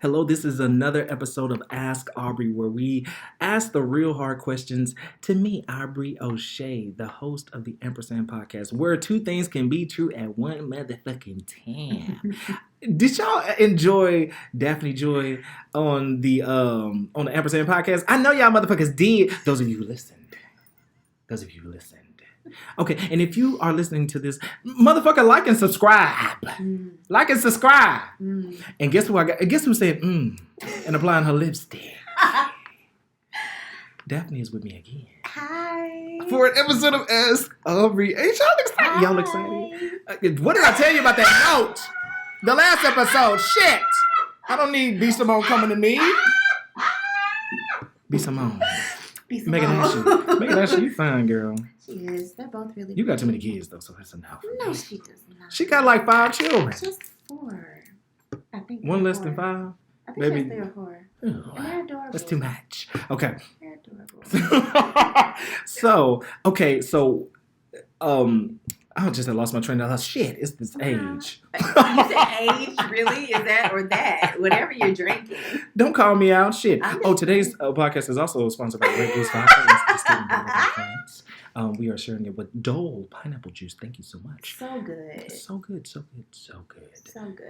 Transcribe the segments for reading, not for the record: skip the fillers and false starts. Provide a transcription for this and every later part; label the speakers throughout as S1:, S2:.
S1: Hello, this is another episode of Ask Aubri, where we ask the real hard questions to me, Aubri Oshae, the host of the Ampersand Podcast, where two things can be true at one motherfucking time. Did y'all enjoy Daphne Joy on the Ampersand Podcast? I know y'all motherfuckers did. Those of you who listened. Okay, and if you are listening to this, motherfucker, like and subscribe. Like and subscribe. And guess who I got? Guess who said and applying her lipstick? Daphne is with me again.
S2: Hi.
S1: For an episode of Ask Aubri. Ain't y'all excited?
S2: Hi.
S1: Y'all excited? What did I tell you about that note? The last episode. Shit. I don't need B. Simone coming to me. B. Simone. Megan Ashley, you fine, girl.
S2: She is. They're both really
S1: You got too many kids, though, so that's enough.
S2: No, she does not.
S1: She got like 5 children.
S2: Just 4. I think.
S1: One less
S2: 4.
S1: than 5?
S2: I think
S1: Maybe.
S2: she has 3 or 4.
S1: Ooh,
S2: And they're adorable.
S1: that's too much. Okay.
S2: They're adorable.
S1: so, I just lost my train of thought. Shit, it's this age.
S2: You said age? Really? Is that or that? Whatever you're drinking.
S1: Don't call me out. Shit. Today's podcast is also sponsored by Red Goose Vodka. We are sharing it with Dole pineapple juice. Thank you so much.
S2: So good.
S1: So good.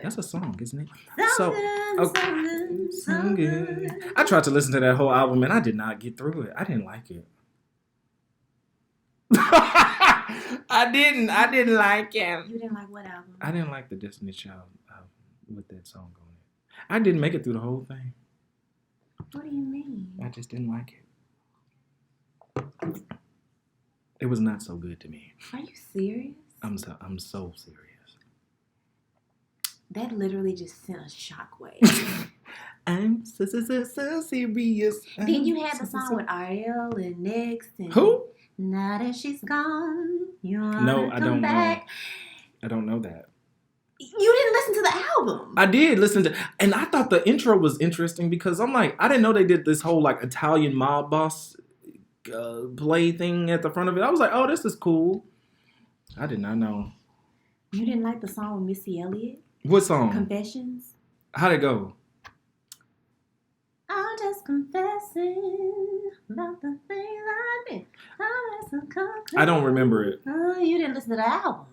S1: That's a song, isn't it?
S2: So
S1: good. I tried to listen to that whole album and I did not get through it. I didn't like it. I didn't like him.
S2: You didn't like what album?
S1: I didn't like the Destiny Child with that song on it. I didn't make it through the whole thing.
S2: What do you mean?
S1: I just didn't like it. It was not so good to me.
S2: Are you serious?
S1: I'm so serious.
S2: That literally just sent a shockwave.
S1: I'm so serious.
S2: Then you had the song with Ariel and Nix. And
S1: Who?
S2: Now that she's gone, you wanna
S1: No, I
S2: come
S1: don't
S2: back.
S1: know. I don't know that.
S2: You didn't listen to the album.
S1: I did listen to, and I thought the intro was interesting because I'm like, I didn't know they did this whole like Italian mob boss play thing at the front of it. I was like, oh, this is cool. I did not know.
S2: You didn't like the song with Missy Elliott?
S1: What song?
S2: Confessions?
S1: How'd it go?
S2: I'm just confessing about the things I did.
S1: I don't remember it.
S2: Oh, you didn't listen to the album.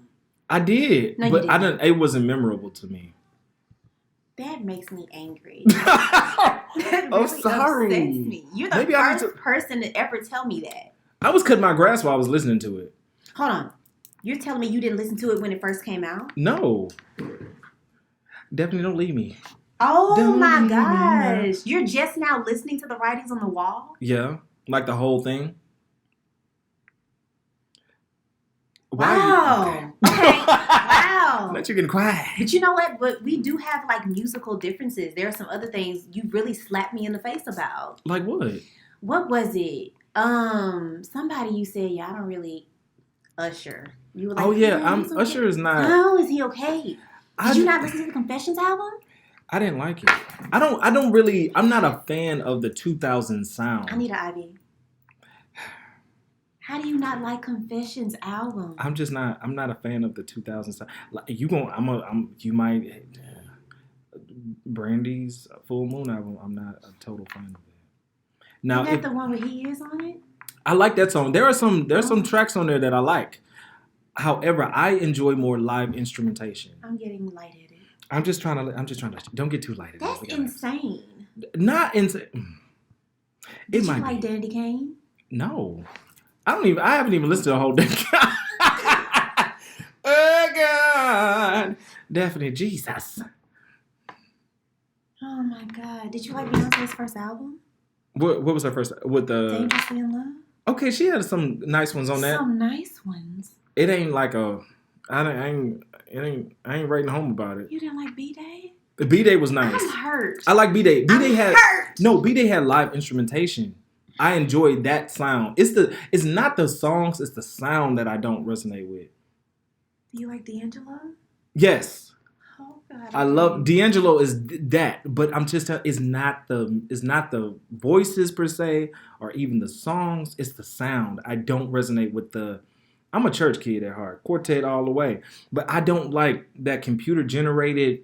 S1: I did,
S2: No, you
S1: but
S2: didn't.
S1: I didn't. It wasn't memorable to me.
S2: That makes me angry.
S1: I'm
S2: That really
S1: sorry.
S2: upsets me. You're the
S1: Maybe I need
S2: first person to ever tell me that.
S1: I was cutting my grass while I was listening to it.
S2: Hold on. You're telling me you didn't listen to it when it first came out?
S1: No. Definitely don't leave me.
S2: Oh
S1: Don't
S2: my
S1: leave me
S2: gosh. You're just now listening to the writings on the wall?
S1: Yeah, like the whole thing.
S2: Wow. Okay. Wow.
S1: Let you get quiet.
S2: But you know what? But we do have like musical differences. There are some other things you really slapped me in the face about.
S1: Like what?
S2: What was it? Somebody you said, yeah, I don't really Usher. You were like,
S1: Oh yeah,
S2: he's okay.
S1: Usher is not.
S2: How is he okay? Did you not listen to the Confessions album?
S1: I didn't like it. I don't really. I'm not a fan of the 2000 sound.
S2: I need an IV. How do you not like Confessions album?
S1: I'm just not. I'm not a fan of the 2000 sound. Like you gon' You might. Brandy's Full Moon album. I'm not a total fan of it. Now,
S2: Is that the one where he is on it?
S1: I like that song. There's some tracks on there that I like. However, I enjoy more live instrumentation.
S2: I'm getting lightheaded.
S1: I'm just trying to. Don't get too lightheaded.
S2: That's insane.
S1: Not insane.
S2: Did you like Dandy Kane?
S1: No, I haven't even listened to the whole thing. Oh God, Daphne, Jesus.
S2: Oh my God! Did you like Beyonce's first album?
S1: What was her first with the?
S2: Dangerously in Love.
S1: Okay, she had some nice ones on that.
S2: Some nice ones.
S1: It ain't like a. I ain't writing home about it.
S2: You didn't like B-Day?
S1: The B-Day was nice.
S2: I'm hurt.
S1: I like B-Day. B-Day had
S2: hurt.
S1: No, B-Day had live instrumentation. I enjoyed that sound. It's not the songs, it's the sound that I don't resonate with.
S2: Do you like D'Angelo?
S1: Yes.
S2: Oh God.
S1: I love D'Angelo is that, but I'm just it's not the voices per se or even the songs, it's the sound. I don't resonate with the I'm a church kid at heart, quartet all the way. But I don't like that computer generated.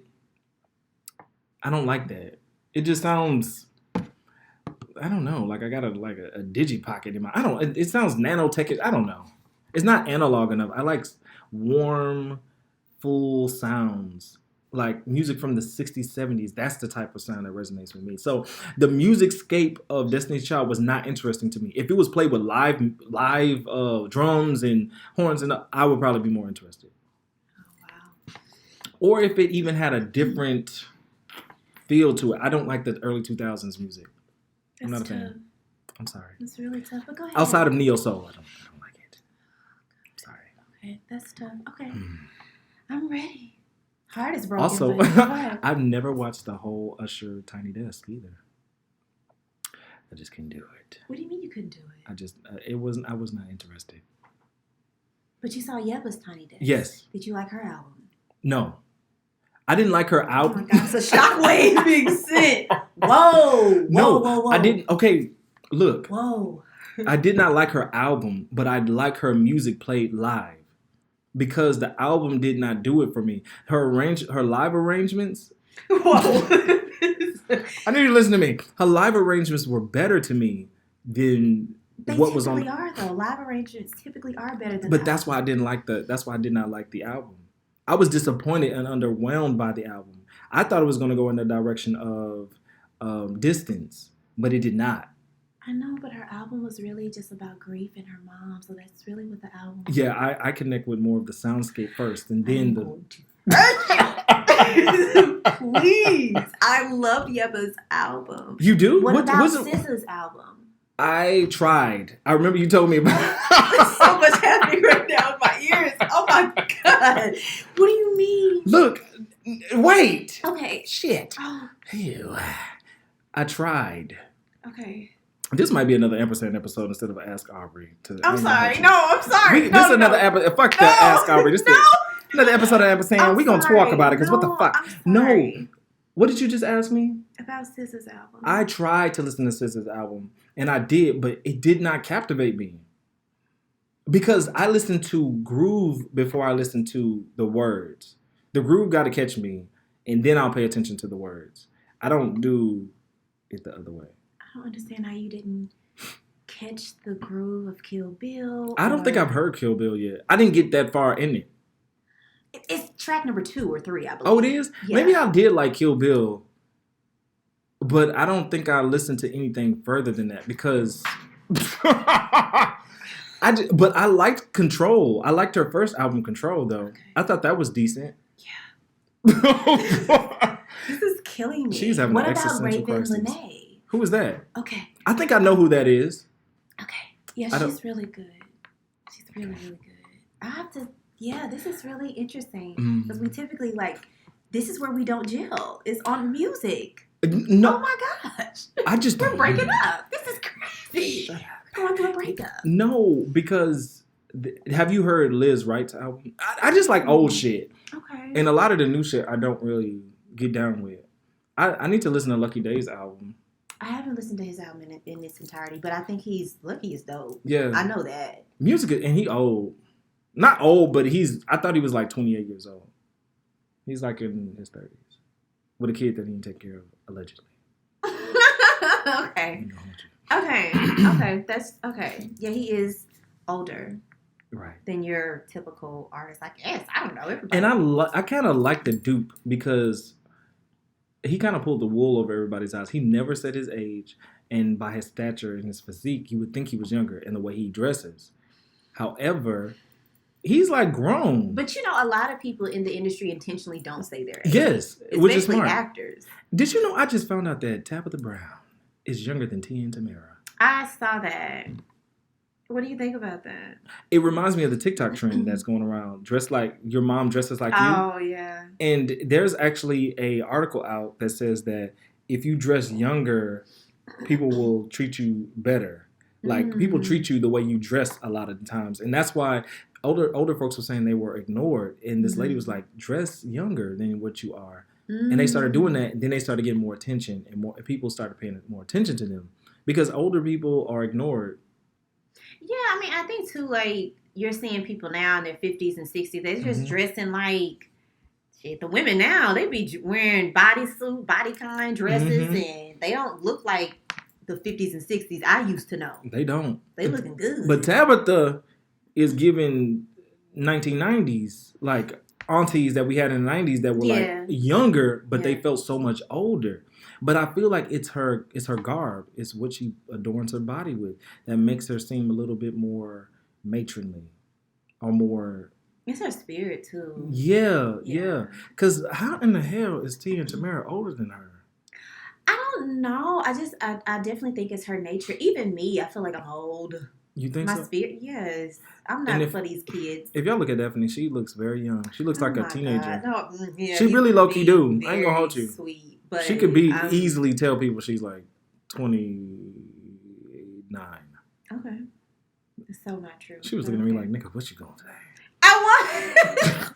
S1: I don't like that. It just sounds. I don't know. Like I got a digi pocket in my. I don't. It sounds nanotech. I don't know. It's not analog enough. I like warm, full sounds. Like music from the 60s, 70s. That's the type of sound that resonates with me. So the music scape of Destiny's Child was not interesting to me. If it was played with live drums and horns, and I would probably be more interested.
S2: Oh wow.
S1: Or if it even had a different feel to it. I don't like the early 2000s music. I'm not a fan. I'm sorry.
S2: It's really tough, but go ahead.
S1: Outside of neo soul, I don't like it. I'm sorry.
S2: Okay, that's tough. Okay, I'm ready. Heart is broken.
S1: Also,
S2: but
S1: I've never watched the whole Usher Tiny Desk either. I just couldn't do it.
S2: What do you mean you couldn't do it?
S1: I just I was not interested.
S2: But you saw Yebba's Tiny Desk.
S1: Yes.
S2: Did you like her album?
S1: No. I didn't like her album.
S2: Oh my God, it's a shockwave being sent. Whoa.
S1: I didn't. Okay, look.
S2: Whoa.
S1: I did not like her album, but I like her music played live. Because the album did not do it for me. Her live arrangements.
S2: Whoa.
S1: I need you to listen to me. Her live arrangements were better to me than what was on.
S2: They typically are though. Live arrangements typically are better than.
S1: But that's why I didn't like That's why I did not like the album. I was disappointed and underwhelmed by the album. I thought it was going to go in the direction of Distance, but it did not.
S2: I know, but her album was really just about grief and her mom, so that's really what the album was.
S1: Yeah, I connect with more of the soundscape first, and then
S2: Please, I love Yebba's album.
S1: You do?
S2: What about SZA's album?
S1: I tried. I remember you told me about
S2: There's so much happening right now in my ears. Oh my God. What do you mean?
S1: Look, wait.
S2: Okay.
S1: Shit.
S2: Oh.
S1: Ew. I tried.
S2: Okay.
S1: This might be another Ampersand episode instead of Ask Aubri.
S2: I'm sorry. No, I'm sorry.
S1: This is another episode. Fuck the Ask Aubri. This is another episode of Ampersand. We're going to talk about it because what the fuck? No. What did you just ask me?
S2: About SZA's album.
S1: I tried to listen to SZA's album, and I did, but it did not captivate me. Because I listened to groove before I listened to the words. The groove got to catch me, and then I'll pay attention to the words. I don't do it the other way.
S2: I don't understand how you didn't catch the groove of Kill Bill.
S1: I don't think I've heard Kill Bill yet. I didn't get that far in it.
S2: It's track number 2 or 3, I believe.
S1: Oh, it is? Yeah. Maybe I did like Kill Bill, but I don't think I listened to anything further than that because... But I liked Control. I liked her first album, Control, though. Okay. I thought that was decent.
S2: Yeah. This is killing me.
S1: She's having
S2: what
S1: an
S2: about
S1: existential
S2: Raven
S1: crisis.
S2: Lene?
S1: Who is that?
S2: Okay.
S1: I think I know who that is.
S2: Okay. Yeah, she's really good. She's really, really good. I have to... Yeah, this is really interesting. Because we typically, this is where we don't gel. It's on music.
S1: No.
S2: Oh, my gosh.
S1: I just...
S2: We're breaking up. This is crazy.
S1: Shut up.
S2: Going through a breakup.
S1: No, because... have you heard Liz Wright's album? I just like old shit.
S2: Okay.
S1: And a lot of the new shit I don't really get down with. I need to listen to Lucky Day's album.
S2: I haven't listened to his album in its entirety, but I think Lucky is dope.
S1: Yeah.
S2: I know that.
S1: Music, and he old. Not old, but I thought he was like 28 years old. He's like in his 30s. With a kid that he didn't take care of, allegedly.
S2: Okay. Okay. That's okay. Yeah, he is older.
S1: Right.
S2: Than your typical artist. I guess. I don't know. Everybody.
S1: And I kind of like the dupe because he kind of pulled the wool over everybody's eyes. He never said his age. And by his stature and his physique, you would think he was younger in the way he dresses. However, he's like grown.
S2: But a lot of people in the industry intentionally don't say their age.
S1: Yes, which is smart.
S2: Actors.
S1: Did you know I just found out that Tabitha Brown is younger than Tia and Tamara?
S2: I saw that. What do you think about that?
S1: It reminds me of the TikTok trend that's going around. Dress like your mom dresses like you.
S2: Oh, yeah.
S1: And there's actually a article out that says that if you dress younger, people will treat you better. Like people treat you the way you dress a lot of the times. And that's why older folks were saying they were ignored. And this lady was like, dress younger than what you are. And they started doing that. And then they started getting more attention and people started paying more attention to them because older people are ignored.
S2: Yeah, I mean, I think too, you're seeing people now in their 50s and 60s, they're just dressing like shit, the women now, they be wearing bodysuit, bodycon dresses, and they don't look like the 50s and 60s I used to know.
S1: They don't.
S2: They looking good.
S1: But Tabitha is giving 1990s, like aunties that we had in the 90s that were like younger, but they felt so much older. But I feel like it's her garb. It's what she adorns her body with that makes her seem a little bit more matronly or more...
S2: It's her spirit, too.
S1: Yeah. Because how in the hell is Tia and Tamara older than her?
S2: I don't know. I definitely think it's her nature. Even me, I feel like I'm old.
S1: You think so?
S2: My spirit, yes. I'm not for these kids.
S1: If y'all look at Daphne, she looks very young. She looks like a teenager.
S2: No,
S1: she really low-key do. I ain't gonna hold you.
S2: Sweet, but
S1: she could be easily tell people she's like 29.
S2: Okay. It's so not true.
S1: She was looking at me like, nigga, what you going today?
S2: I want,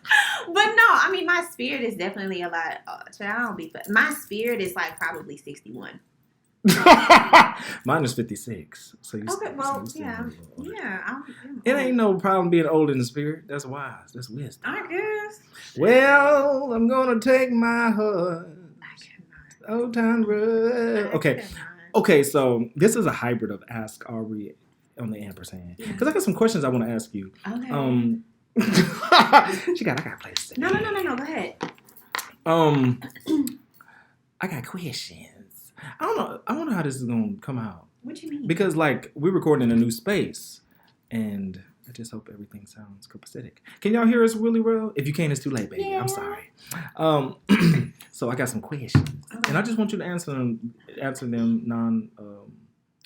S2: but no, I mean, my spirit is definitely a lot. I don't be, but my spirit is like probably 61.
S1: Mine is 56. So you
S2: okay, well, yeah.
S1: It ain't no problem being old in the spirit. That's wise. That's wisdom.
S2: I guess.
S1: Well, I'm gonna take my heart. Old time road. Okay. So this is a hybrid of Ask Aubri on the Ampersand. Because I got some questions I want to ask you.
S2: Okay.
S1: I gotta play this.
S2: No. Go ahead.
S1: I got questions. I don't know. I wonder how this is gonna come out.
S2: What you mean?
S1: Because like we're recording in a new space, and I just hope everything sounds copacetic. Can y'all hear us really well? If you can't, it's too late, baby. Yeah. I'm sorry. So I got some questions, and I just want you to answer them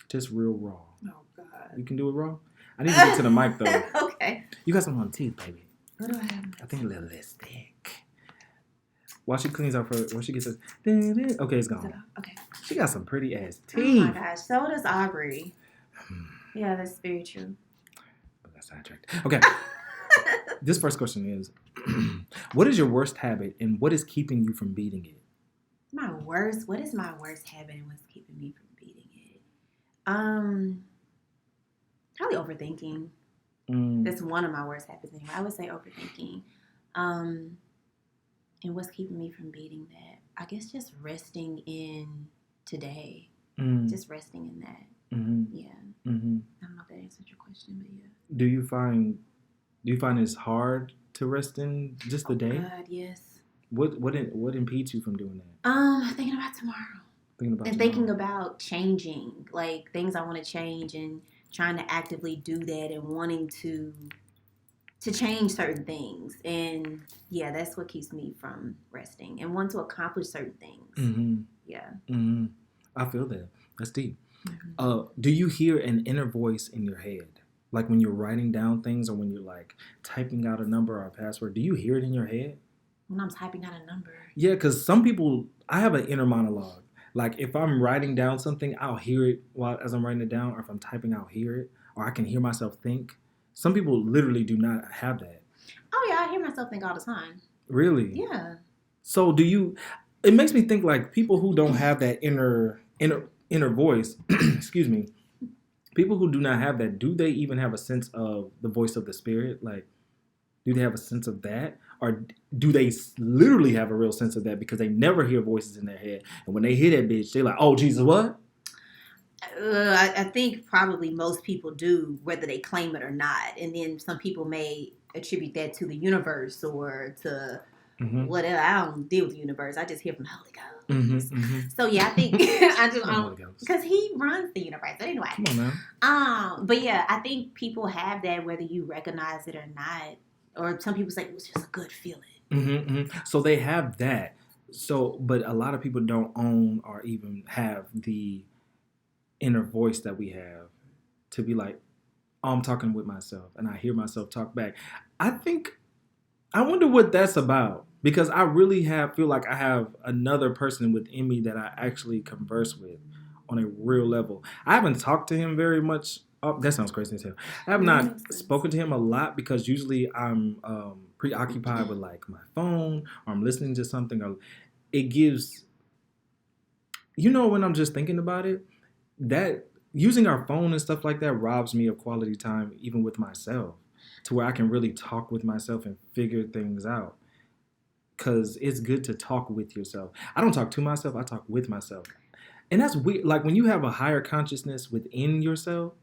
S1: just real raw.
S2: Oh God.
S1: You can do it raw. I need to get to the mic though.
S2: Okay.
S1: You got something on the teeth, baby.
S2: What do I have?
S1: I think a little lipstick. While she cleans up while she gets this. Okay, it's gone.
S2: Okay.
S1: She got some pretty ass teeth.
S2: Oh my gosh, so does Aubri. Yeah, that's very true.
S1: But that's sidetracked. Okay. This first question is, what is your worst habit and what is keeping you from beating it?
S2: What is my worst habit and what's keeping me from beating it? Probably overthinking. That's one of my worst habits anyway. I would say overthinking. And what's keeping me from beating that? I guess just resting in today. Just resting in that. Yeah. I don't know if that answered your question, but yeah.
S1: Do you find it's hard to rest in just the day?
S2: God, yes.
S1: What impedes you from doing that?
S2: Thinking about tomorrow.
S1: Thinking
S2: about changing, like things I want to change and trying to actively do that and wanting to change certain things. And yeah, that's what keeps me from resting and want to accomplish certain things. Yeah.
S1: I feel that. That's deep. Do you hear an inner voice in your head? Like when you're writing down things or when you're like typing out a number or a password, do you hear it in your head?
S2: When I'm typing out a number?
S1: Yeah, because some people, I have an inner monologue. Like if I'm writing down something, I'll hear it as I'm writing it down, or if I'm typing, I'll hear it, or I can hear myself think. Some people literally do not have that.
S2: Oh yeah, I hear myself think all the time.
S1: Really?
S2: Yeah.
S1: So it makes me think like people who don't have that inner voice, excuse me, people who do not have that, do they even have a sense of the voice of the spirit? Like, do they have a sense of that? Or do they literally have a real sense of that because they never hear voices in their head? And when they hear that bitch, they're like, oh, Jesus, what?
S2: I think probably most people do, whether they claim it or not. And then some people may attribute that to the universe or to whatever. I don't deal with the universe. I just hear from the Holy Ghost. So yeah, I think because he runs the universe. But anyway,
S1: come on now.
S2: But yeah, I think people have that whether you recognize it or not. Or some people say it was just a good feeling.
S1: So they have that. So, but a lot of people don't own or even have the inner voice that we have to be like, oh, I'm talking with myself and I hear myself talk back. I wonder what that's about, because I really feel like I have another person within me that I actually converse with on a real level. I haven't talked to him very much. Oh, that sounds crazy as hell. I have not spoken to him a lot because usually I'm preoccupied with like my phone or I'm listening to something. Or it gives, when I'm just thinking about it, that using our phone and stuff like that robs me of quality time even with myself, to where I can really talk with myself and figure things out. because it's good to talk with yourself. I don't talk to myself. I talk with myself. And that's weird. Like when you have a higher consciousness within yourself,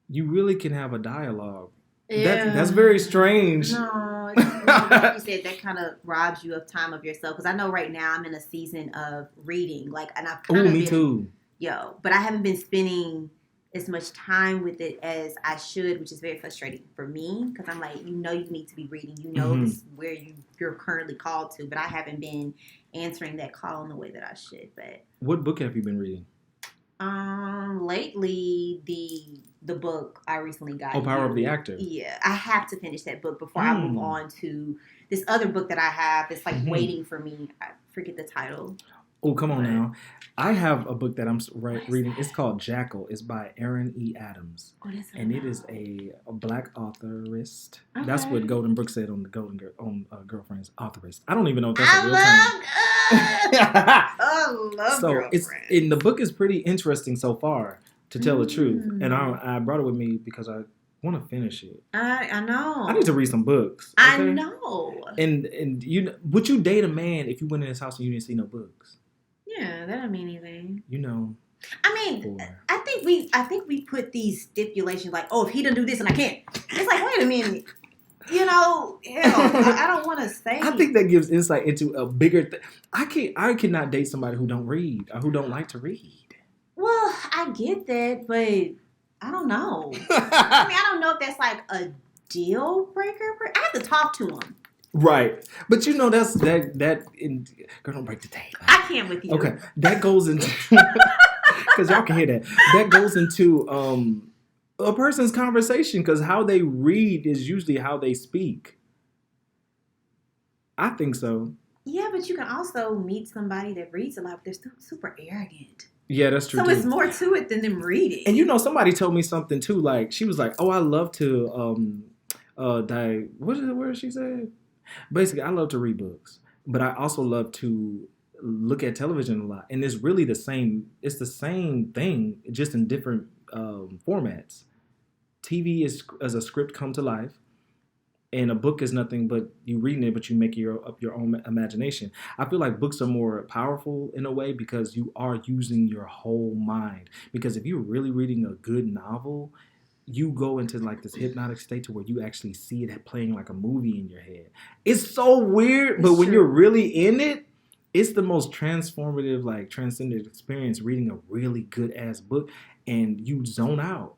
S1: you really can have a dialogue.
S2: Yeah.
S1: That's very strange.
S2: No, like you said, that kind of robs you of time of yourself. Because I know right now I'm in a season of reading. Like, and I've kind of
S1: me too.
S2: But I haven't been spending as much time with it as I should, which is very frustrating for me. Because I'm like, you need to be reading. This is where you're currently called to. But I haven't been answering that call in the way that I should. But
S1: what book have you been reading?
S2: Lately the book I recently got.
S1: Oh, Power of the Actor.
S2: Yeah, I have to finish that book before I move on to this other book that I have that's like waiting for me. I forget the title.
S1: Oh, come on now. I have a book that I'm reading. It's called Jackal. It's by Aaron E. Adams. And it is a black authorist. Okay. That's what Golden Brooks said on the Girlfriend's authorist. I don't even know if that's a real term.
S2: I love
S1: so the book is pretty interesting so far, to tell the truth. And I brought it with me because I want to finish it.
S2: I know.
S1: I need to read some books. Okay?
S2: I know.
S1: And would you date a man if you went in his house and you didn't see no books?
S2: Yeah, that don't mean anything.
S1: I
S2: mean, I think we put these stipulations like, oh, if he doesn't do this and I can't. It's like, wait a minute. I don't want to say.
S1: I think that gives insight into a bigger thing. I cannot date somebody who don't read or who don't like to read.
S2: Well, I get that, but I don't know. I don't know if that's like a deal breaker. I have to talk to him.
S1: Right. But that's that girl, don't break the tape.
S2: I can't with you.
S1: Okay. That goes into because y'all can hear that. That goes into a person's conversation, because how they read is usually how they speak. I think so.
S2: Yeah, but you can also meet somebody that reads a lot, but they're still super arrogant.
S1: Yeah, that's true.
S2: So it's more to it than them reading.
S1: And somebody told me something too. Like she was like, "Oh, I love to what is the word she said? Basically, I love to read books, but I also love to look at television a lot. And it's really the same. It's the same thing, just in different formats. TV is as a script come to life, and a book is nothing but you reading it, but you make up your own imagination. I feel like books are more powerful in a way because you are using your whole mind. Because if you're really reading a good novel, you go into like this hypnotic state to where you actually see it playing like a movie in your head. It's so weird, but when you're really in it, it's the most transformative, like transcendent experience reading a really good ass book, and you zone out.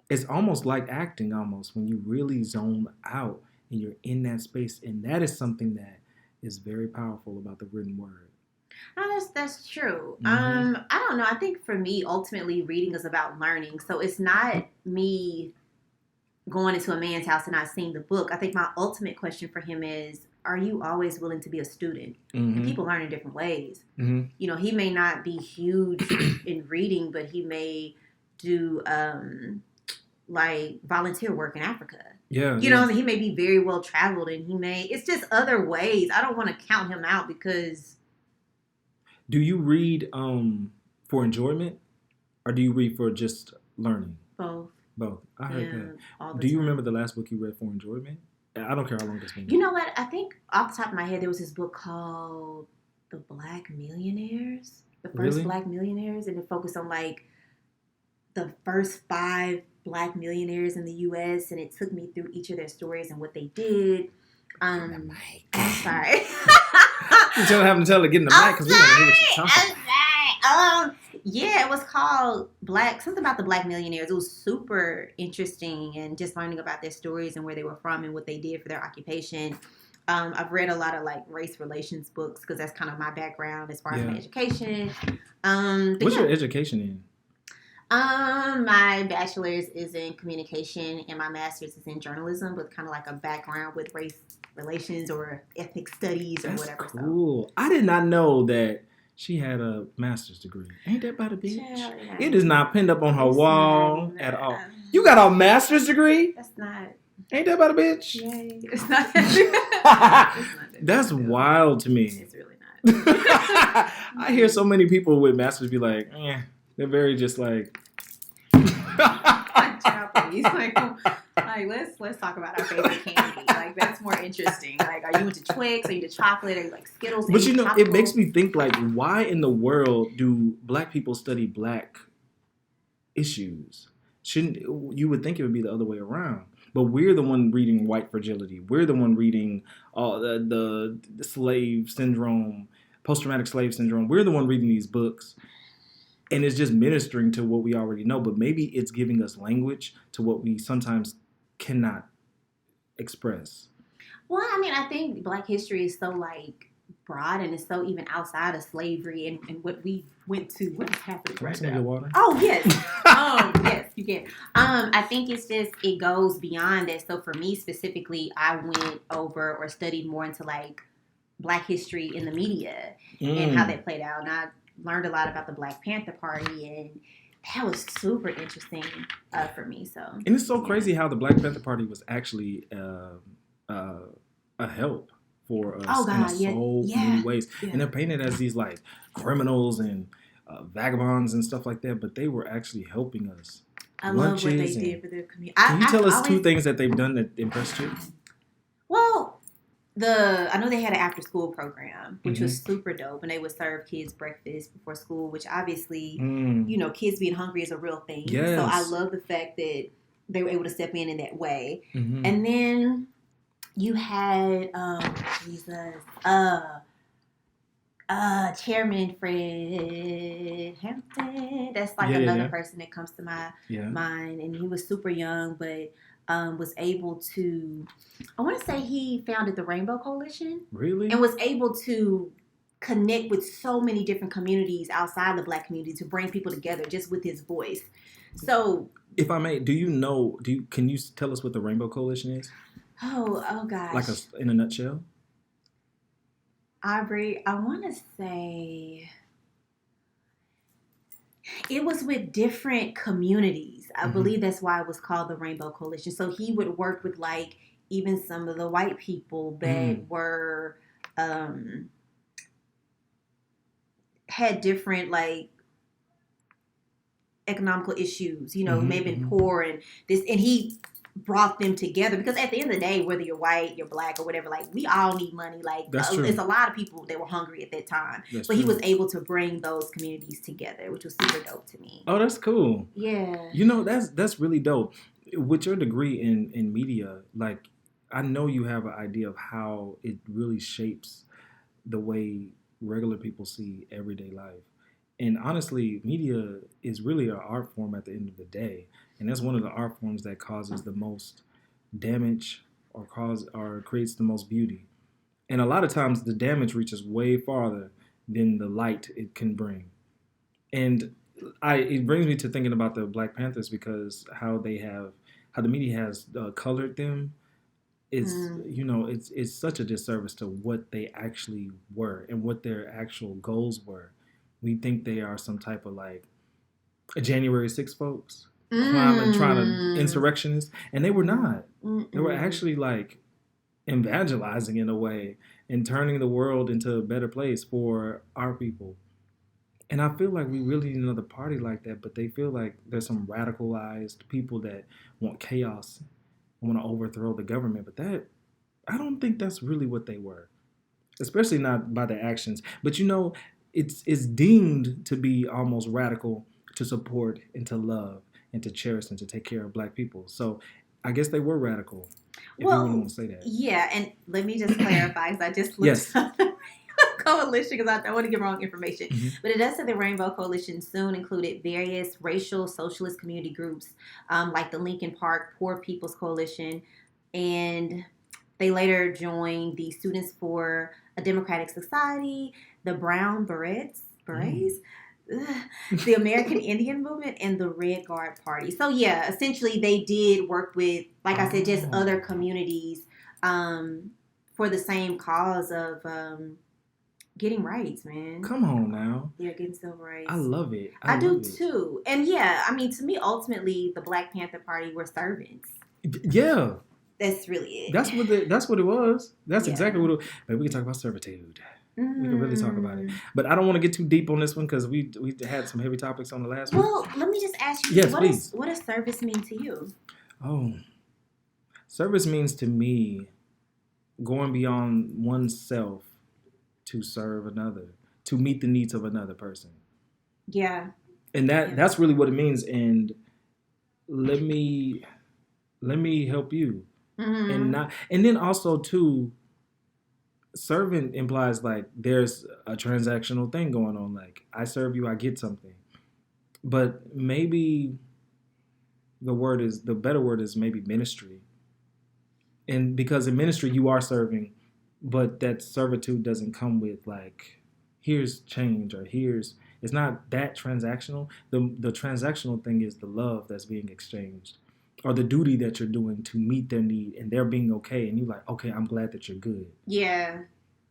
S1: It's almost like acting almost when you really zone out and you're in that space. And that is something that is very powerful about the written word.
S2: Oh, that's true. I don't know. I think for me, ultimately, reading is about learning. So it's not me going into a man's house and not seeing the book. I think my ultimate question for him is, are you always willing to be a student? And people learn in different ways. He may not be huge in reading, but he may do like volunteer work in Africa.
S1: Yeah.
S2: He may be very well traveled, and it's just other ways. I don't want to count him out because.
S1: Do you read for enjoyment, or do you read for just learning?
S2: Both.
S1: I heard that. Do you remember the last book you read for enjoyment? I don't care how long it's been.
S2: You know what? I think off the top of my head, there was this book called The Black Millionaires. The First Black Millionaires. And it focused on like the first 5 Black millionaires in the U.S. And it took me through each of their stories and what they did. I'm sorry.
S1: You don't have to tell her to get in the mic because we want to hear what you're talking about.
S2: Yeah, it was called something about the Black millionaires. It was super interesting, and just learning about their stories and where they were from and what they did for their occupation. I've read a lot of like race relations books because that's kind of my background as far as my education.
S1: What's your education in?
S2: My bachelor's is in communication and my master's is in journalism, with kind of like a background with race relations or ethnic studies or whatever.
S1: That's cool. So. I did not know that she had a master's degree. Ain't that about a bitch? Yeah. It is not pinned up on her wall at all. You got a master's degree?
S2: That's not.
S1: Ain't that about a bitch?
S2: Yay. It's not that.
S1: That's wild to me.
S2: It's really not.
S1: I hear so many people with masters be like, they're very just like.
S2: candies. Like let's talk about our favorite candy. Like that's more interesting. Like, are you into Twix? Are you into chocolate? Are you like Skittles?
S1: But you know,
S2: tropical?
S1: it makes me think like, why in the world do Black people study Black issues? Shouldn't you would think it would be the other way around? But we're the one reading white fragility. We're the one reading the slave syndrome, post-traumatic slave syndrome. We're the one reading these books. And it's just ministering to what we already know. But maybe it's giving us language to what we sometimes cannot express.
S2: Well, I mean, I think Black history is so, like, broad and it's so even outside of slavery and what we went to. What is happening right now?
S1: Your water?
S2: Oh, yes. Yes, you can. I think it's just, it goes beyond that. So for me specifically, I went over or studied more into, like, Black history in the media and how that played out. And I learned a lot about the Black Panther Party, and that was super interesting for me. So,
S1: and it's so crazy how the Black Panther Party was actually a help for us in so many ways. And they're painted as these like criminals and vagabonds and stuff like that, but they were actually helping us.
S2: I love what they did for their community.
S1: Can you tell us two things that they've done that impressed you?
S2: Well, I know they had an after school program, which was super dope, and they would serve kids breakfast before school, which obviously, you know, kids being hungry is a real thing.
S1: Yes.
S2: So I love the fact that they were able to step in that way. And then you had Chairman Fred Hampton. That's like another person that comes to my mind, and he was super young, but was able to, I want to say he founded the Rainbow Coalition.
S1: Really?
S2: And was able to connect with so many different communities outside the Black community to bring people together just with his voice. So,
S1: if I may, can you tell us what the Rainbow Coalition is?
S2: Oh gosh.
S1: Like in a nutshell?
S2: Aubri, I want to say it was with different communities. I believe that's why it was called the Rainbow Coalition. So he would work with like even some of the white people that were had different like economical issues, you know, maybe poor and this, and he brought them together because at the end of the day, whether you're white, you're Black, or whatever, like we all need money. Like it's a lot of people that were hungry at that time, but he was able to bring those communities together, which was super dope to me.
S1: Oh, that's cool.
S2: Yeah,
S1: you know, that's really dope. With your degree in media, like I know you have an idea of how it really shapes the way regular people see everyday life. And honestly, media is really an art form at the end of the day. And that's one of the art forms that causes the most damage or creates the most beauty. And a lot of times the damage reaches way farther than the light it can bring. And it brings me to thinking about the Black Panthers because how the media has colored them. It's such a disservice to what they actually were and what their actual goals were. We think they are some type of like a January 6 folks trying to insurrectionists, and they were not. They were actually like evangelizing in a way and turning the world into a better place for our people. And I feel like we really need another party like that, but they feel like there's some radicalized people that want chaos, want to overthrow the government, but I don't think that's really what they were, especially not by their actions. But you know, it's deemed to be almost radical to support and to love and to cherish and to take care of Black people. So I guess they were radical, if you really want to say that.
S2: Yeah, and let me just clarify, because I just looked up the coalition, because I don't want to give wrong information. But it does say the Rainbow Coalition soon included various racial socialist community groups, like the Lincoln Park Poor People's Coalition, and they later joined the Students for a Democratic Society, the Brown Berets, the American Indian Movement, and the Red Guard Party. So yeah, essentially they did work with, like I said, just other communities for the same cause of getting rights, man.
S1: Come on now.
S2: Yeah, getting civil rights.
S1: I love it.
S2: I do too. And yeah, I mean, to me, ultimately, the Black Panther Party were servants.
S1: Yeah.
S2: That's really it.
S1: That's what it was. That's exactly what it was. But we can talk about servitude. We can really talk about it. But I don't want to get too deep on this one because we had some heavy topics on the last one.
S2: Well, let me just ask you,
S1: yes, please.
S2: What does service mean to you?
S1: Oh, service means to me going beyond oneself to serve another, to meet the needs of another person.
S2: Yeah.
S1: And
S2: Yeah.
S1: that's really what it means. And let me help you. And then also too, servant implies like there's a transactional thing going on. Like I serve you, I get something. But maybe the better word is maybe ministry. And because in ministry you are serving, but that servitude doesn't come with like here's change or here's it's not that transactional. The transactional thing is the love that's being exchanged or the duty that you're doing to meet their need and they're being okay and you're like, okay, I'm glad that you're good.
S2: Yeah.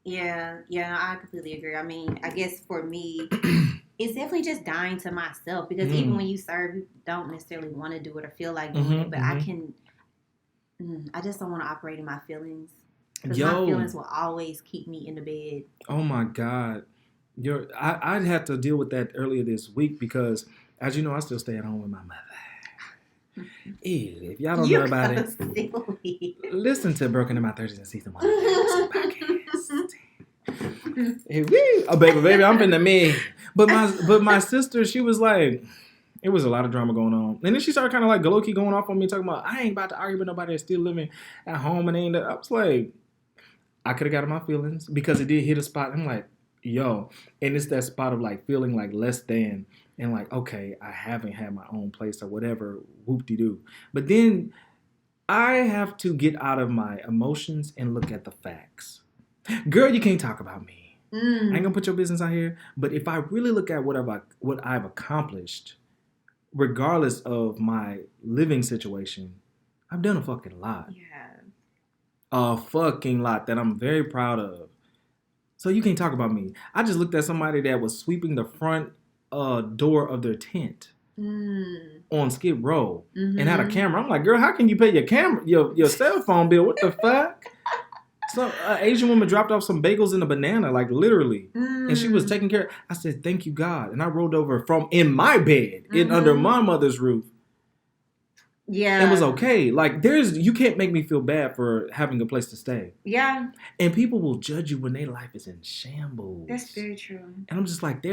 S2: I completely agree. I mean, I guess for me, it's definitely just dying to myself because even when you serve, you don't necessarily want to do it or feel like doing it, but I just don't want to operate in my feelings because my feelings will always keep me in the bed.
S1: Oh my God. I had to deal with that earlier this week because, as you know, I still stay at home with my mother. Ew, if y'all don't know about it, listen to Broken in My 30s and Season 1 of the Ampersand Podcast. Hey, oh, baby, I'm in the mid. But my sister, she was like, it was a lot of drama going on. And then she started kind of like low-key going off on me, talking about, I ain't about to argue with nobody that's still living at home and ain't. I was like, I could have got in my feelings because it did hit a spot. I'm like, yo. And it's that spot of like feeling like less than and like, okay, I haven't had my own place or whatever, whoop-de-doo. But then I have to get out of my emotions and look at the facts. Girl, you can't talk about me. I ain't gonna put your business out here. But if I really look at what I've accomplished, regardless of my living situation, I've done a fucking lot.
S2: Yeah.
S1: A fucking lot that I'm very proud of. So you can't talk about me. I just looked at somebody that was sweeping the front door of their tent on Skid Row and had a camera. I'm like, girl, how can you pay your cell phone bill? What the fuck? Some Asian woman dropped off some bagels and a banana, like literally, and she was taking care. I said, "Thank you, God," and I rolled over from in my bed under my mother's roof.
S2: Yeah,
S1: it was okay. Like you can't make me feel bad for having a place to stay.
S2: Yeah,
S1: and people will judge you when their life is in shambles.
S2: That's very true.
S1: And I'm just like,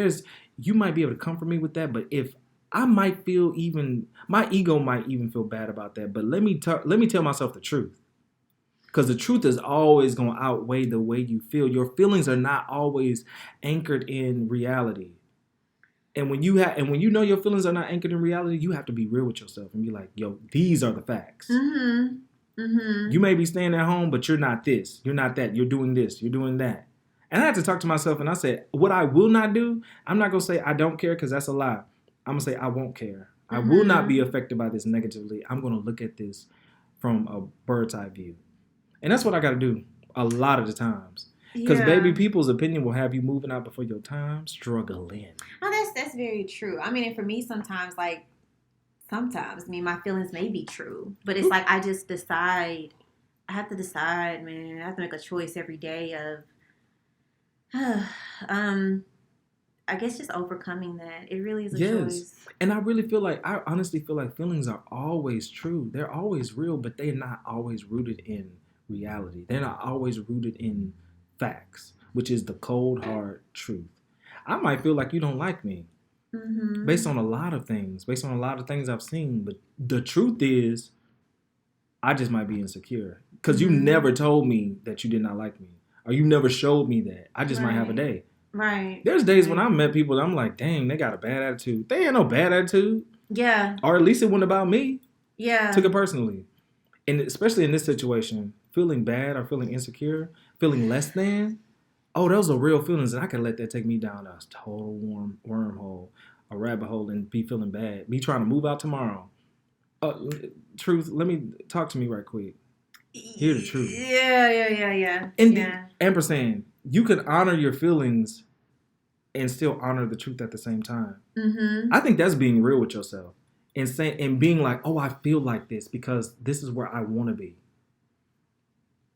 S1: you might be able to comfort me with that, but if I might feel my ego might even feel bad about that. But let me tell myself the truth. Because the truth is always going to outweigh the way you feel. Your feelings are not always anchored in reality. And when you know your feelings are not anchored in reality, you have to be real with yourself and be like, yo, these are the facts. You may be staying at home, but you're not this. You're not that. You're doing this. You're doing that. And I had to talk to myself and I said, what I will not do, I'm not going to say I don't care because that's a lie. I'm going to say I won't care. I will not be affected by this negatively. I'm going to look at this from a bird's eye view. And that's what I got to do a lot of the times. Because, baby, people's opinion will have you moving out before your time, struggling.
S2: Oh, that's very true. I mean, and for me, sometimes, I mean, my feelings may be true. But it's like I just decide. I have to decide, man. I have to make a choice every day of, I guess just overcoming that. It really is a choice.
S1: And I honestly feel like feelings are always true. They're always real, but they're not always rooted in reality. They're not always rooted in facts, which is the cold, hard truth. I might feel like you don't like me based on a lot of things, I've seen. But the truth is, I just might be insecure because you never told me that you did not like me, or you never showed me that. I just might have a day.
S2: Right.
S1: There's days when I met people that I'm like, dang, they got a bad attitude. They ain't no bad attitude.
S2: Yeah.
S1: Or at least it wasn't about me.
S2: Yeah.
S1: Took it personally. And especially in this situation, feeling bad or feeling insecure, feeling less than, those are real feelings. And I can let that take me down a total wormhole, a rabbit hole, and be feeling bad. Me trying to move out tomorrow. Truth, talk to me right quick. Hear the truth.
S2: Yeah.
S1: And Ampersand, you can honor your feelings and still honor the truth at the same time. I think that's being real with yourself and being like, oh, I feel like this because this is where I want to be.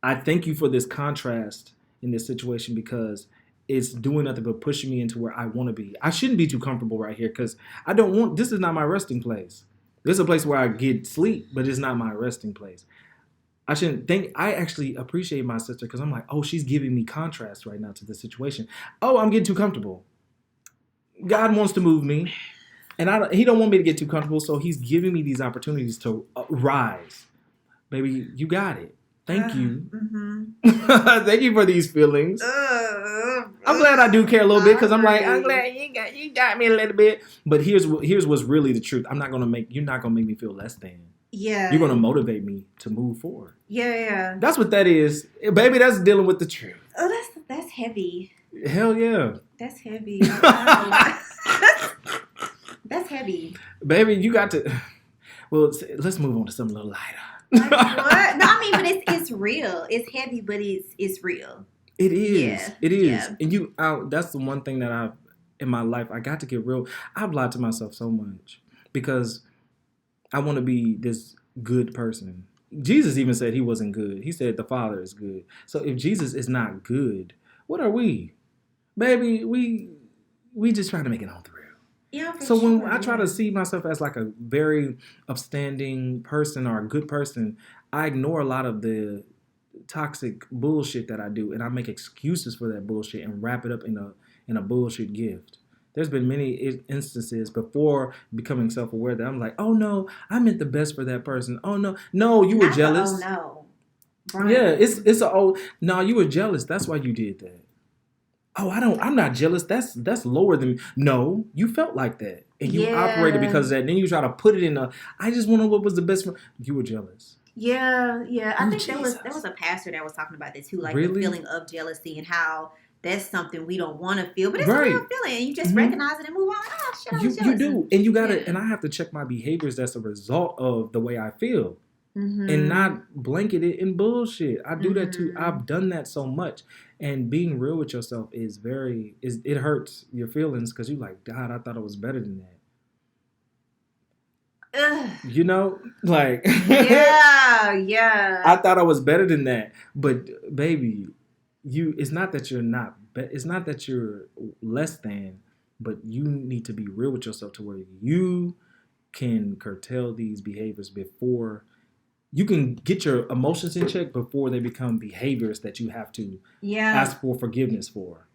S1: I thank you for this contrast in this situation because it's doing nothing but pushing me into where I want to be. I shouldn't be too comfortable right here because this is not my resting place. This is a place where I get sleep, but it's not my resting place. I shouldn't think. I actually appreciate my sister because I'm like, oh, she's giving me contrast right now to the situation. Oh, I'm getting too comfortable. God wants to move me, and He don't want me to get too comfortable, so He's giving me these opportunities to rise. Baby, you got it. Thank you. Mm-hmm. Thank you for these feelings. I'm glad I do care a little bit because I'm glad you got me a little bit. But here's what's really the truth. You're not gonna make me feel less than.
S2: Yeah.
S1: You're gonna motivate me to move forward.
S2: Yeah.
S1: That's what that is, baby. That's dealing with the truth.
S2: Oh, that's heavy.
S1: Hell yeah.
S2: That's heavy. That's heavy.
S1: Baby, you got to. Well, let's move on to something a little lighter.
S2: Like what? No, I mean, but it's real. It's heavy, but it's real.
S1: It is.
S2: Yeah.
S1: It is.
S2: Yeah.
S1: And that's the one thing that in my life, I got to get real. I've lied to myself so much because I want to be this good person. Jesus even said He wasn't good. He said the Father is good. So if Jesus is not good, what are we? Baby, we just trying to make it on through.
S2: Yeah,
S1: so when I try to see myself as like a very upstanding person or a good person, I ignore a lot of the toxic bullshit that I do, and I make excuses for that bullshit and wrap it up in a bullshit gift. There's been many instances before becoming self-aware that I'm like, oh no, I meant the best for that person. Oh no, you were jealous.
S2: Oh no. Brian.
S1: Yeah, it's no, you were jealous. That's why you did that. Oh, I'm not jealous. That's lower than me. No, you felt like that. And you operated because of that. And then you try to put it in I just want to know what was the best for you were jealous.
S2: Yeah. I think there was a pastor that was talking about this too, like the feeling of jealousy and how that's something we don't want to feel, but it's a real feeling. And you just recognize it and move on. Oh shit, I was jealous. You do.
S1: And you gotta and I have to check my behaviors that's a result of the way I feel. Mm-hmm. And not blanket it in bullshit. I do that too. I've done that so much. And being real with yourself it hurts your feelings because you're like, God, I thought I was better than that. You know, like
S2: yeah.
S1: I thought I was better than that. But baby, it's not that you're not. It's not that you're less than. But you need to be real with yourself to where you can curtail these behaviors before. You can get your emotions in check before they become behaviors that you have to ask for forgiveness for.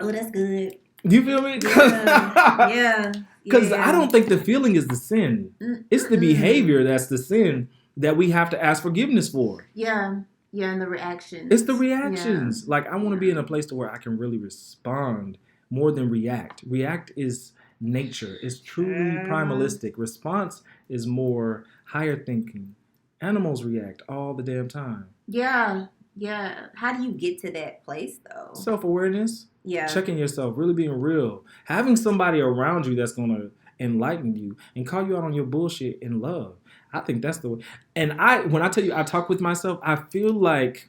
S2: Oh, that's good.
S1: You feel me?
S2: Yeah.
S1: Because I don't think the feeling is the sin. It's the behavior that's the sin that we have to ask forgiveness for.
S2: Yeah, and the reactions.
S1: It's the reactions. Like, I want to be in a place to where I can really respond more than react. React is nature. It's truly primalistic. Response is more higher thinking. Animals react all the damn time.
S2: Yeah. How do you get to that place though?
S1: Self-awareness.
S2: Yeah.
S1: Checking yourself, really being real. Having somebody around you that's going to enlighten you and call you out on your bullshit in love. I think that's the way. And when I tell you I talk with myself, I feel like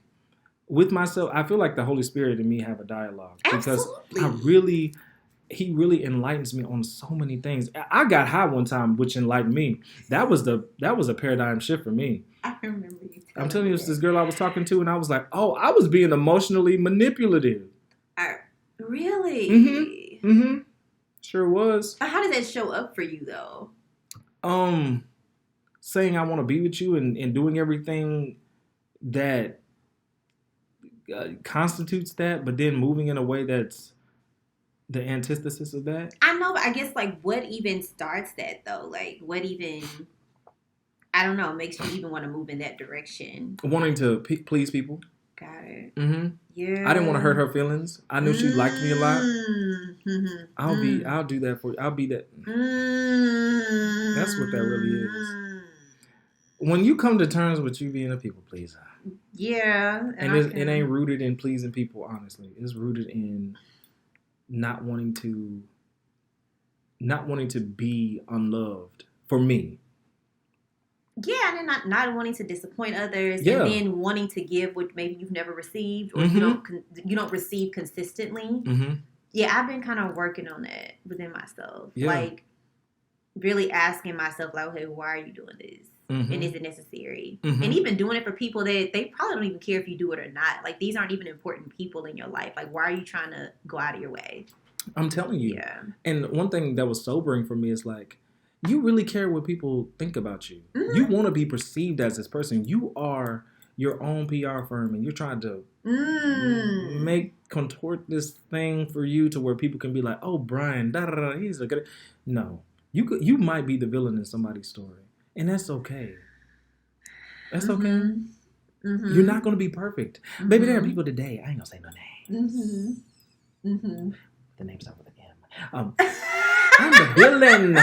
S1: the Holy Spirit and me have a dialogue.
S2: Absolutely.
S1: Because He really enlightens me on so many things. I got high one time, which enlightened me. That was a paradigm shift for me.
S2: I remember you.
S1: I'm telling you, it's this girl I was talking to, and I was like, oh, I was being emotionally manipulative.
S2: Really?
S1: Mm-hmm. Sure was.
S2: How does that show up for you, though?
S1: Saying I want to be with you and doing everything that constitutes that, but then moving in a way that's the antithesis of that.
S2: I know, but I guess, like, what even starts that, though? Like, what even, I don't know, makes you even want to move in that direction?
S1: Wanting to please people.
S2: Got it.
S1: Mm-hmm.
S2: Yeah.
S1: I didn't want to hurt her feelings. I knew she liked me a lot.
S2: Mm-hmm.
S1: I'll do that for you. I'll be that. That's what that really is. When you come to terms with you being a people pleaser.
S2: Yeah.
S1: And it ain't rooted in pleasing people, honestly. It's rooted in not wanting to be unloved for me.
S2: Yeah, and then not wanting to disappoint others, and then wanting to give what maybe you've never received, or you don't receive consistently. Mm-hmm. Yeah, I've been kind of working on that within myself, like really asking myself, like, okay, why are you doing this? Mm-hmm. And is it necessary? Mm-hmm. And even doing it for people that they probably don't even care if you do it or not. Like, these aren't even important people in your life. Like, why are you trying to go out of your way?
S1: I'm telling you.
S2: Yeah.
S1: And one thing that was sobering for me is like, you really care what people think about you. Mm-hmm. You want to be perceived as this person. You are your own PR firm, and you're trying to contort this thing for you to where people can be like, oh, Brian, he's a good. No, you might be the villain in somebody's story, and that's okay. That's okay. Mm-hmm. You're not going to be perfect. Mm-hmm. Maybe there are people today. I ain't gonna say no names. Mm-hmm. Mm-hmm. The name starts with an M. I'm the villain.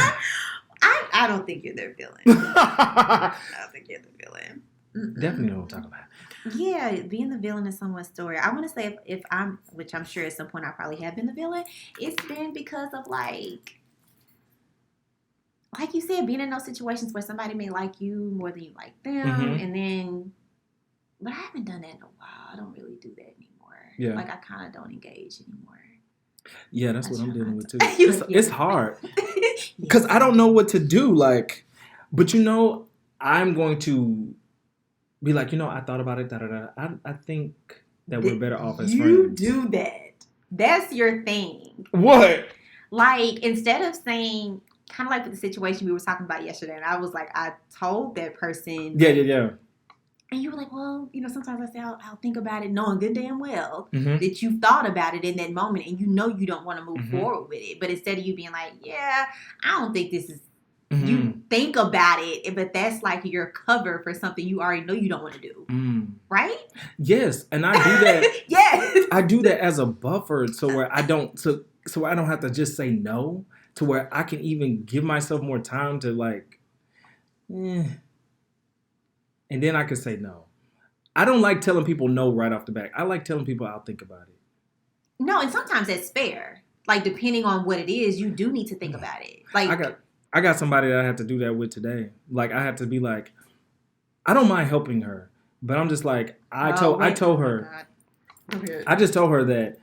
S2: I don't think you're their villain. I don't think you're the villain.
S1: Mm-mm. Definitely don't talk about
S2: it. Yeah, being the villain in someone's story. I want to say if I'm, which I'm sure at some point I probably have been the villain, it's been because of like you said, being in those situations where somebody may like you more than you like them, and then, but I haven't done that in a while. I don't really do that anymore. Yeah. Like I kind of don't engage anymore.
S1: Yeah, that's what I'm dealing with too. It's hard because I don't know what to do. Like, but I'm going to be like, I thought about it. I think that we're better off as friends.
S2: You do that. That's your thing.
S1: What?
S2: Like, instead of saying, kind of like with the situation we were talking about yesterday, and I was like, I told that person.
S1: Yeah.
S2: And you were like, well, sometimes I say I'll think about it, knowing good damn well that you thought about it in that moment, and you don't want to move forward with it. But instead of you being like, yeah, I don't think this is, you think about it, but that's like your cover for something you already know you don't want to do. Right?
S1: Yes. And I do that.
S2: Yes.
S1: I do that as a buffer so where I don't have to just say no, to where I can even give myself more time to like, and then I can say no. I don't like telling people no right off the bat. I like telling people I'll think about it.
S2: No, and sometimes that's fair. Like, depending on what it is, you do need to think about it. Like,
S1: I got somebody that I have to do that with today. Like, I have to be like, I don't mind helping her, but I'm just like, I told her, I just told her that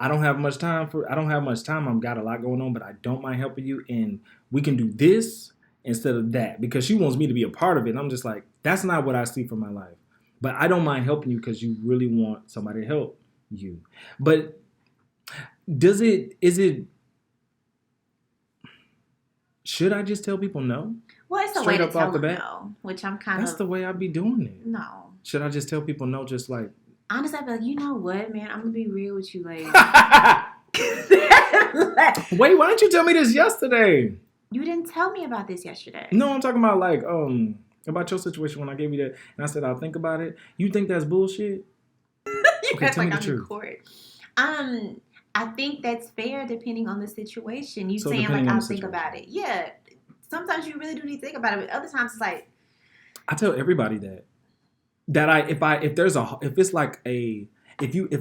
S1: I don't have much time. I've got a lot going on, but I don't mind helping you, and we can do this instead of that, because she wants me to be a part of it. And I'm just like, that's not what I see for my life. But I don't mind helping you because you really want somebody to help you. But should I just tell people no?
S2: Well, it's a way to tell them no, which I'm kind of...
S1: That's the way I'd be doing it.
S2: No.
S1: Should I just tell people no, just like...
S2: Honestly, I'd be like, you know what, man? I'm going to be real with you, like...
S1: Wait, why didn't you tell me this yesterday?
S2: You didn't tell me about this yesterday.
S1: No, I'm talking about like, about your situation when I gave you that, and I said, I'll think about it. You think that's bullshit?
S2: Okay, tell me the truth. In court. I think that's fair depending on the situation. You saying like, I'll think about it. Yeah. Sometimes you really do need to think about it, but other times it's like...
S1: I tell everybody that if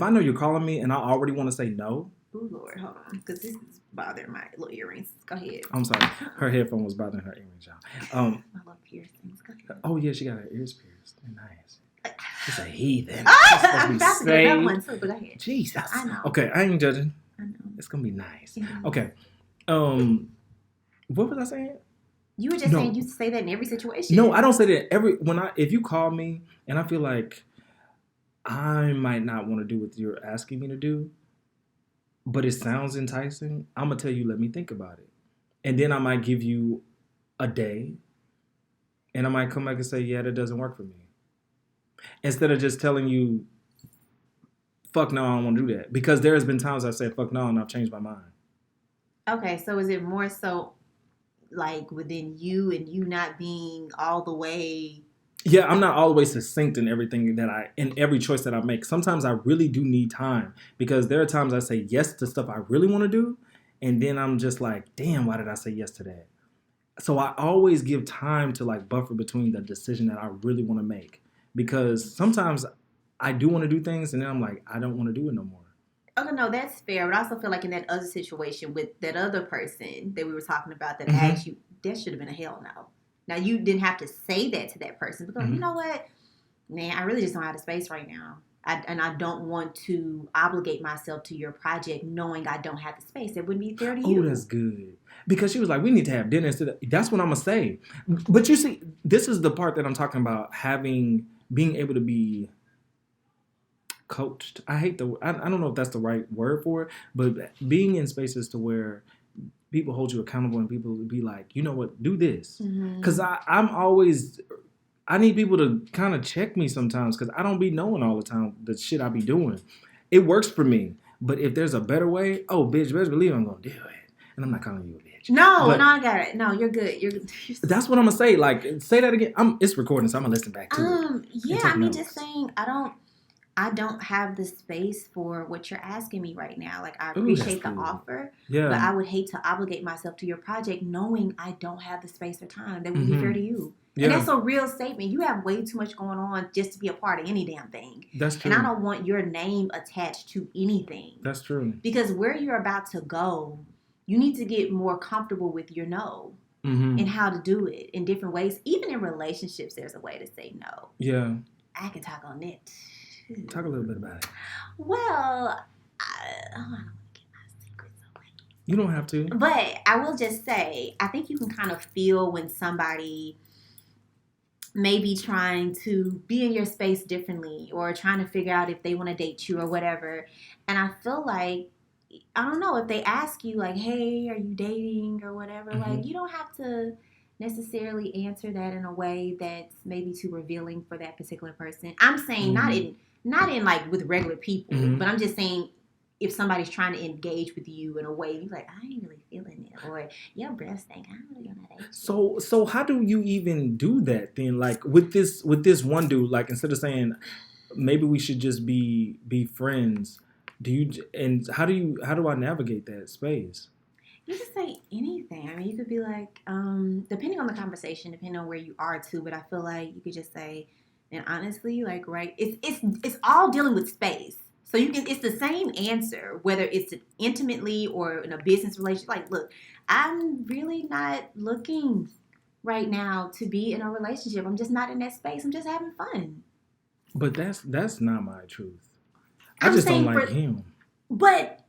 S1: I know you're calling me and I already want to say no.
S2: Oh Lord, hold on, because this is bothering my little earrings. Go ahead.
S1: I'm sorry, her headphone was bothering her earrings, y'all.
S2: I love piercings. Go ahead.
S1: Oh yeah, she got her ears pierced. They're nice. She's a heathen.
S2: I'm about to get another one too, but go ahead.
S1: Jesus.
S2: I know.
S1: Okay, I ain't judging.
S2: I know.
S1: It's gonna be nice.
S2: Mm-hmm.
S1: Okay. What was I saying?
S2: You were just saying you say that in every situation.
S1: No, I don't say that if you call me and I feel like I might not want to do what you're asking me to do, but it sounds enticing, I'm gonna tell you, let me think about it. And then I might give you a day and I might come back and say, yeah, that doesn't work for me. Instead of just telling you, fuck no, I don't want to do that. Because there has been times I said fuck no and I've changed my mind. Okay,
S2: so is it more so like within you and you not being all the way...
S1: Yeah, I'm not all the way succinct in everything in every choice that I make. Sometimes I really do need time because there are times I say yes to stuff I really want to do. And then I'm just like, damn, why did I say yes to that? So I always give time to like buffer between the decision that I really want to make. Because sometimes I do want to do things and then I'm like, I don't want to do it no more.
S2: Okay, no, that's fair. But I also feel like in that other situation with that other person that we were talking about that asked you, that should have been a hell no. Now, you didn't have to say that to that person because, you know what, man, I really just don't have the space right now. And I don't want to obligate myself to your project knowing I don't have the space. It wouldn't be fair to you.
S1: Oh, that's good. Because she was like, we need to have dinner instead of... That's what I'm going to say. But you see, this is the part that I'm talking about, being able to be coached. I don't know if that's the right word for it, but being in spaces to where people hold you accountable and people be like, you know what, do this. Because
S2: Mm-hmm.
S1: I need people to kind of check me sometimes because I don't be knowing all the time the shit I be doing. It works for me. But if there's a better way, oh, bitch, best believe I'm going to do it. And I'm not calling you a bitch.
S2: No,
S1: But
S2: I got it. No, you're good. You're good.
S1: that's what I'm going to say. Like, say that again. It's recording, so I'm going to listen back to it.
S2: Yeah, I mean, just saying, I don't have the space for what you're asking me right now. Like, I appreciate the offer, but I would hate to obligate myself to your project knowing I don't have the space or time. That would be fair to you. Yeah. And that's a real statement. You have way too much going on just to be a part of any damn thing.
S1: That's true.
S2: And I don't want your name attached to anything.
S1: That's true.
S2: Because where you're about to go, you need to get more comfortable with your no. And how to do it in different ways. Even in relationships, there's a way to say no.
S1: Yeah.
S2: I can talk on that.
S1: Talk a little bit about it.
S2: Well, I don't want to get my secrets away.
S1: You don't have to.
S2: But I will just say, I think you can kind of feel when somebody may be trying to be in your space differently or trying to figure out if they want to date you or whatever. And I feel like, I don't know, if they ask you like, hey, are you dating or whatever, like you don't have to necessarily answer that in a way that's maybe too revealing for that particular person. I'm saying not in like with regular people, but I'm just saying if somebody's trying to engage with you in a way, you're like, I ain't really feeling it, or your breath stink, I don't really want to date you.
S1: So how do you even do that then? Like with this one dude, like instead of saying maybe we should just be friends, how do I navigate that space?
S2: You could say anything. I mean, you could be like, depending on the conversation, depending on where you are too. But I feel like you could just say, and honestly, like, right, it's all dealing with space. So it's the same answer, whether it's intimately or in a business relationship. Like, look, I'm really not looking right now to be in a relationship. I'm just not in that space. I'm just having fun.
S1: But that's not my truth. I just don't like him.
S2: But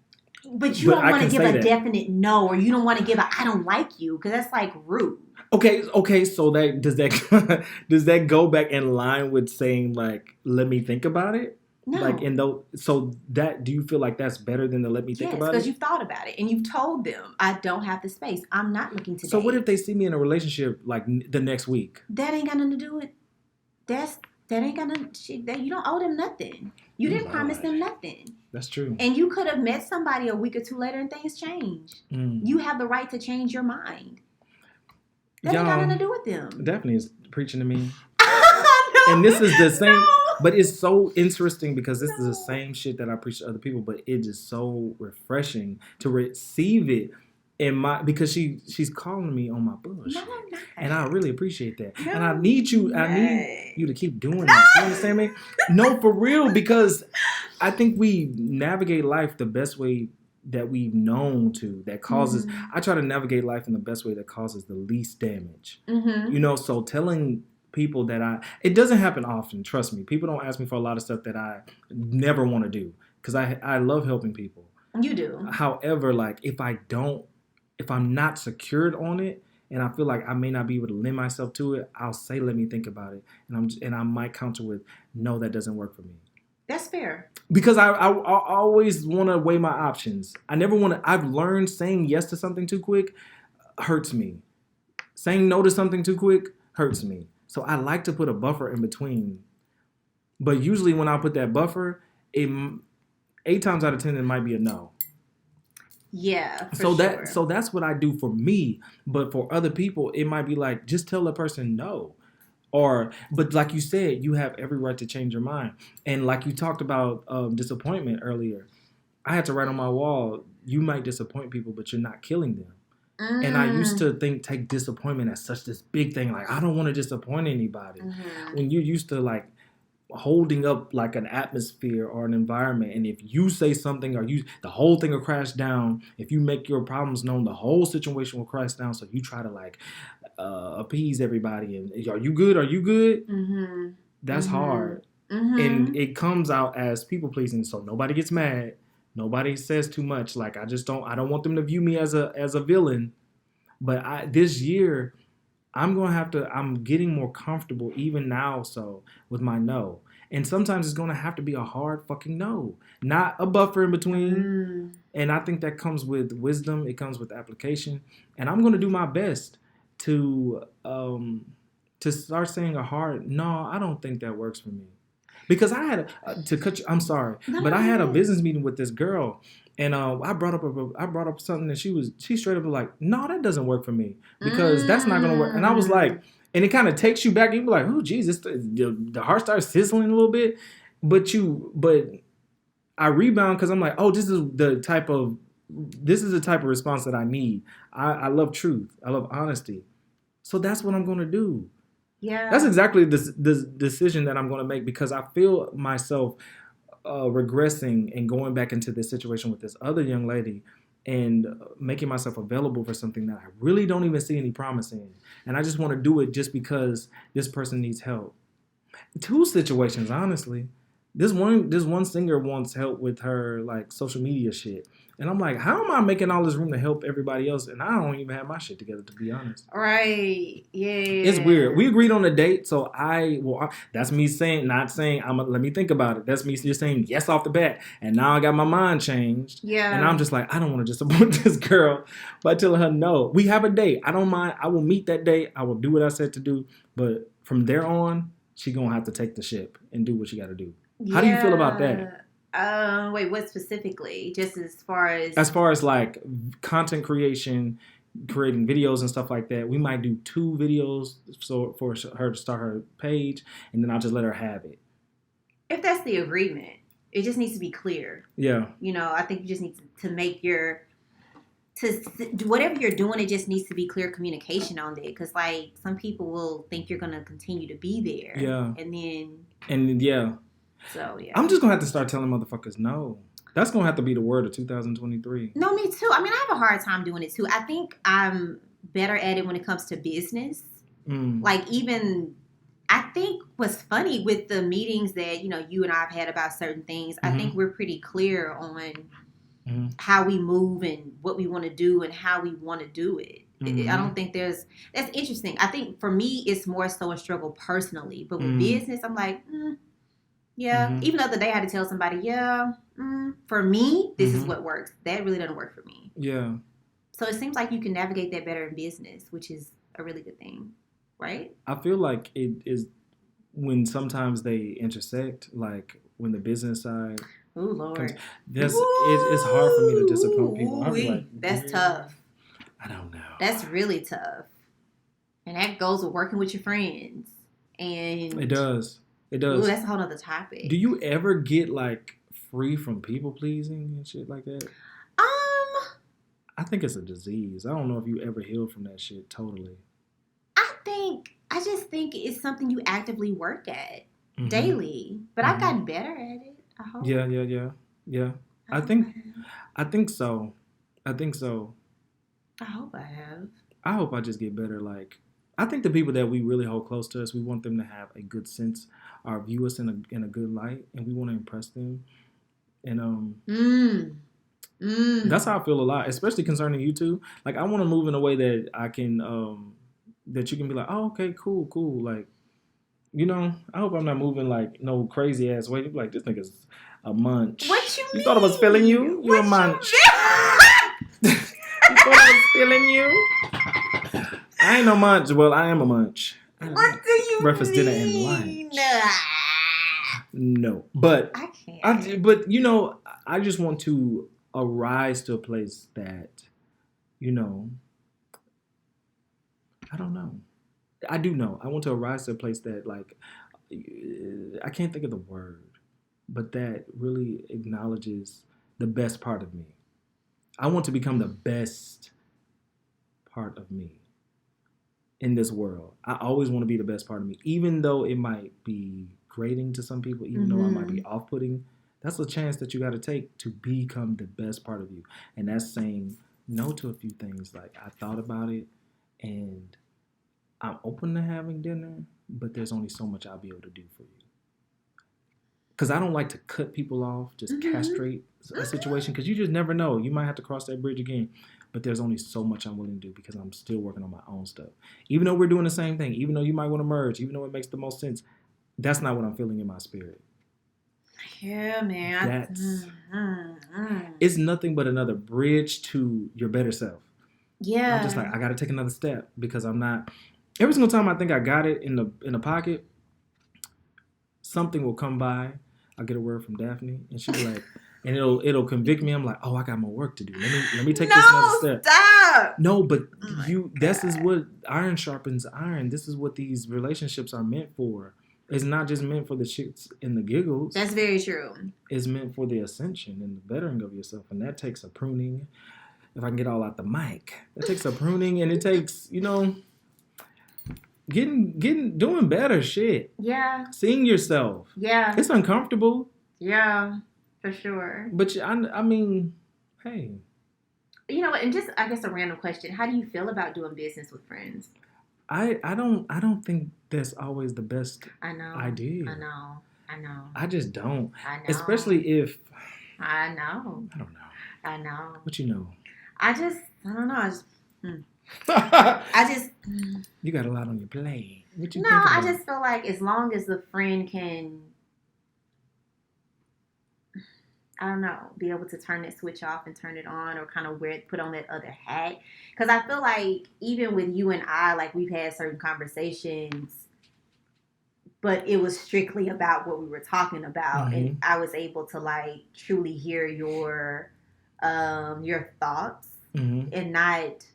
S2: you don't want to give a definite no, or you don't want to give a I don't like you, because that's like rude.
S1: Okay. So does that go back in line with saying like let me think about it?
S2: No.
S1: Like do you feel like that's better than the let me think about it?
S2: Yes, because you've thought about it and you've told them I don't have the space. I'm not looking to date.
S1: So what if they see me in a relationship like the next week?
S2: That ain't got nothing to do with that ain't got nothing. You don't owe them nothing. You didn't promise them nothing.
S1: That's true.
S2: And you could have met somebody a week or two later and things change. You have the right to change your mind. That ain't got nothing to do with them.
S1: Daphne is preaching to me.
S2: No,
S1: and this is the same, but it's so interesting because this is the same shit that I preach to other people, but it is so refreshing to receive it because she's calling me on my bullshit.
S2: No, I'm not.
S1: And I really appreciate that.
S2: No,
S1: and I need you to keep doing that. You understand me? No, for real, because I think we navigate life the best way that we've known to, that causes I try to navigate life in the best way that causes the least damage. So telling people that it doesn't happen often, trust me. People don't ask me for a lot of stuff that I never want to do because I love helping people.
S2: You do.
S1: However, like if I'm not secured on it and I feel like I may not be able to lend myself to it, I'll say let me think about it, and I might counter with no, that doesn't work for me.
S2: That's fair.
S1: Because I always want to weigh my options. I never want to. I've learned saying yes to something too quick hurts me. Saying no to something too quick hurts me. So I like to put a buffer in between. But usually when I put that buffer, 8 times out of 10 it might be a no.
S2: Yeah.
S1: So that's what I do for me. But for other people, it might be like just tell the person no. But like you said, you have every right to change your mind. And like you talked about disappointment earlier, I had to write on my wall, you might disappoint people, but you're not killing them. And I used to take disappointment as such this big thing. Like, I don't want to disappoint anybody. When you're used to like holding up like an atmosphere or an environment, and if you say something the whole thing will crash down. If you make your problems known, the whole situation will crash down. So you try to like appease everybody and are you good? That's hard. And it comes out as people pleasing, so nobody gets mad, nobody says too much. Like I don't want them to view me as a villain. But this year I'm getting more comfortable even now so with my no. And sometimes it's going to have to be a hard fucking no, not a buffer in between. And I think that comes with wisdom. It comes with application. And I'm going to do my best to start saying a hard no. I don't think that works for me. Because I had I'm sorry, but I had a business meeting with this girl, and I brought up something, and she straight up was like, "No, that doesn't work for me because that's not gonna work." And I was like, and it kind of takes you back. You be like, "Oh, Jesus," the heart starts sizzling a little bit, but I rebound because I'm like, "Oh, this is the type of response that I need. I love truth. I love honesty, so that's what I'm gonna do."
S2: Yeah.
S1: That's exactly the decision that I'm going to make because I feel myself regressing and going back into this situation with this other young lady and making myself available for something that I really don't even see any promise in. And I just want to do it just because this person needs help. 2 situations, honestly. This one singer wants help with her like social media shit. And I'm like, how am I making all this room to help everybody else? And I don't even have my shit together, to be honest.
S2: Right. Yeah.
S1: It's weird. We agreed on a date, so that's me saying, not saying, let me think about it. That's me just saying yes off the bat. And now I got my mind changed.
S2: Yeah.
S1: And I'm just like, I don't want to disappoint this girl by telling her no. We have a date. I don't mind. I will meet that date. I will do what I said to do. But from there on, she going to have to take the ship and do what she got to do. How do you feel about that?
S2: Wait, what specifically? Just as far as
S1: like content creation, creating videos and stuff like that. We might do 2 videos so for her to start her page, and then I'll just let her have it.
S2: If that's the agreement, it just needs to be clear.
S1: Yeah.
S2: I think you just need to make whatever you're doing, it just needs to be clear communication on it. Because like some people will think you're gonna continue to be there.
S1: Yeah.
S2: And
S1: yeah.
S2: So, yeah.
S1: I'm just going to have to start telling motherfuckers no. That's going to have to be the word of 2023.
S2: No, me too. I mean, I have a hard time doing it too. I think I'm better at it when it comes to business. Like I think what's funny with the meetings that, you and I have had about certain things, I think we're pretty clear on how we move and what we want to do and how we want to do it. I don't think that's interesting. I think for me, it's more so a struggle personally. But with business, I'm like, yeah. Even the other day I had to tell somebody, for me, this is what works. That really doesn't work for me.
S1: Yeah.
S2: So it seems like you can navigate that better in business, which is a really good thing, right?
S1: I feel like it is when sometimes they intersect, like when the business side.
S2: Oh, Lord.
S1: It's hard for me to disappoint people. I'm like,
S2: that's tough.
S1: I don't know.
S2: That's really tough. And that goes with working with your friends. And
S1: it does. It does.
S2: Ooh, that's a whole other topic.
S1: Do you ever get like free from people pleasing and shit like that? I think it's a disease. I don't know if you ever healed from that shit totally.
S2: I just think it's something you actively work at daily. But I've gotten better at it. I hope.
S1: Yeah. I think so. I
S2: hope I have.
S1: I hope I just get better. Like, I think the people that we really hold close to us, we want them to have a good sense, or view us in a good light, and we want to impress them. And that's how I feel a lot, especially concerning you two. Like, I want to move in a way that I can, that you can be like, oh, okay, cool. Like, I hope I'm not moving like no crazy ass way. You be like, this nigga's a munch.
S2: What you mean?
S1: You thought I was feeling you? You're a munch. You thought I was feeling you? I ain't no munch. Well, I am a munch.
S2: What do you
S1: breakfast,
S2: mean?
S1: Dinner, and lunch. No, but
S2: I can't.
S1: I just want to arise to a place that, I don't know. I do know. I want to arise to a place that, like, I can't think of the word, but that really acknowledges the best part of me. I want to become the best part of me in this world. I always want to be the best part of me, even though it might be grating to some people, even though I might be off-putting. That's a chance that you got to take to become the best part of you. And that's saying no to a few things. Like, I thought about it, and I'm open to having dinner, but there's only so much I'll be able to do for you. Because I don't like to cut people off, just castrate a situation, because you just never know. You might have to cross that bridge again. But there's only so much I'm willing to do because I'm still working on my own stuff. Even though we're doing the same thing, even though you might want to merge, even though it makes the most sense, That's not what I'm feeling in my spirit.
S2: Yeah, man.
S1: It's nothing but another bridge to your better self.
S2: Yeah.
S1: I'm just like, I got to take another step because I'm not. Every single time I think I got it in the pocket, something will come by. I'll get a word from Daphne, and she'll be like, and it'll convict me. I'm like, oh, I got more work to do. Let me take this another step.
S2: Stop.
S1: No, but this is what iron sharpens iron. This is what these relationships are meant for. It's not just meant for the shits and the giggles.
S2: That's very true. It's
S1: meant for the ascension and the bettering of yourself, and that takes a pruning. If I can get all out the mic, that takes a pruning, and it takes doing better shit.
S2: Yeah.
S1: Seeing yourself.
S2: Yeah.
S1: It's uncomfortable.
S2: Yeah, for sure.
S1: But I mean, hey.
S2: You know what? And just, I guess, a random question: how do you feel about doing business with friends?
S1: I don't think that's always the best idea.
S2: I know.
S1: I just don't.
S2: I know.
S1: Especially if.
S2: I know.
S1: I don't know.
S2: I know.
S1: What you know?
S2: I don't know.
S1: You got a lot on your plate. What you
S2: No, I just feel like as long as the friend can, I don't know, be able to turn that switch off and turn it on, or kind of put on that other hat. Because I feel like even with you and I, like, we've had certain conversations, but it was strictly about what we were talking about, and I was able to like truly hear your thoughts, and not.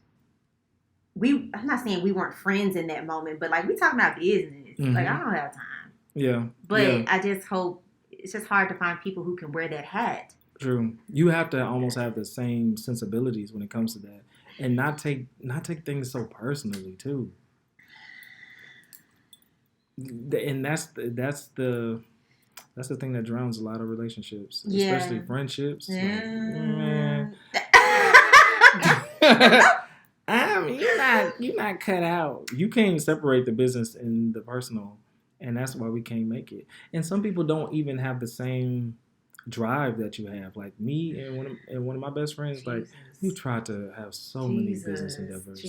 S2: I'm not saying we weren't friends in that moment, but like we talking about business. Like, I don't have time.
S1: Yeah.
S2: But I just hope it's just hard to find people who can wear that hat.
S1: True. You have to almost have the same sensibilities when it comes to that, and not take things so personally too. And that's the thing that drowns a lot of relationships, especially friendships.
S2: Yeah.
S1: You're not cut out. You can't separate the business and the personal, and that's why we can't make it. And some people don't even have the same drive that you have. Like me and one of my best friends, Jesus. Like we tried to have so many business endeavors,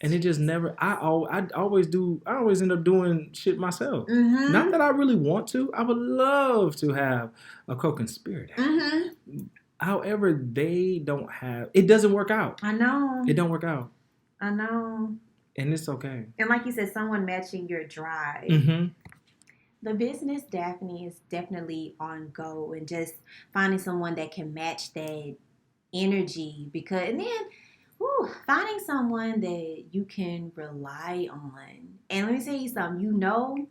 S1: and it just never. I always end up doing shit myself. Not that I really want to. I would love to have a co-conspirator. However, they don't have. It doesn't work out.
S2: I know.
S1: It don't work out.
S2: I know.
S1: And it's okay.
S2: And like you said, someone matching your drive. The business, Daphne, is definitely on go, and just finding someone that can match that energy. And then finding someone that you can rely on. And let me tell you something.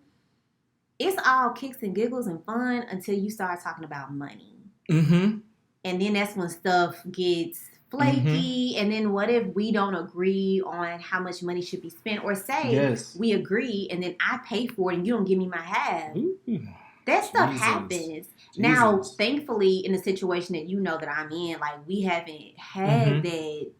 S2: It's all kicks and giggles and fun until you start talking about money. And then that's when stuff gets flaky. And then what if we don't agree on how much money should be spent? Or say we agree and then I pay for it and you don't give me my half. That stuff happens. Now, thankfully, in the situation that that I'm in, like, we haven't had that.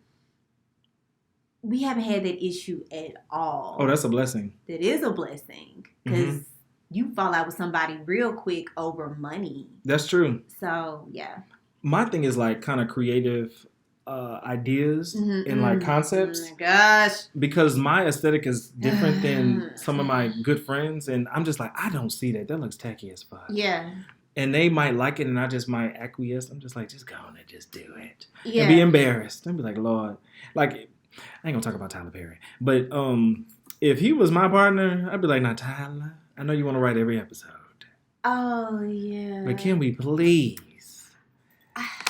S2: We haven't had that issue at all.
S1: Oh, that's a blessing.
S2: That is a blessing. Because you fall out with somebody real quick over money.
S1: That's true.
S2: So, yeah.
S1: My thing is like kind of creative ideas and like concepts.
S2: Oh my gosh.
S1: Because my aesthetic is different than some of my good friends. And I'm just like, I don't see that. That looks tacky as fuck.
S2: Yeah.
S1: And they might like it and I just might acquiesce. I'm just like, just go on and just do it. Yeah. And be embarrassed. And be like, Lord. Like, I ain't gonna talk about Tyler Perry. But if he was my partner, I'd be like, nah, Tyler, I know you want to write every episode.
S2: Oh, yeah.
S1: But can we please?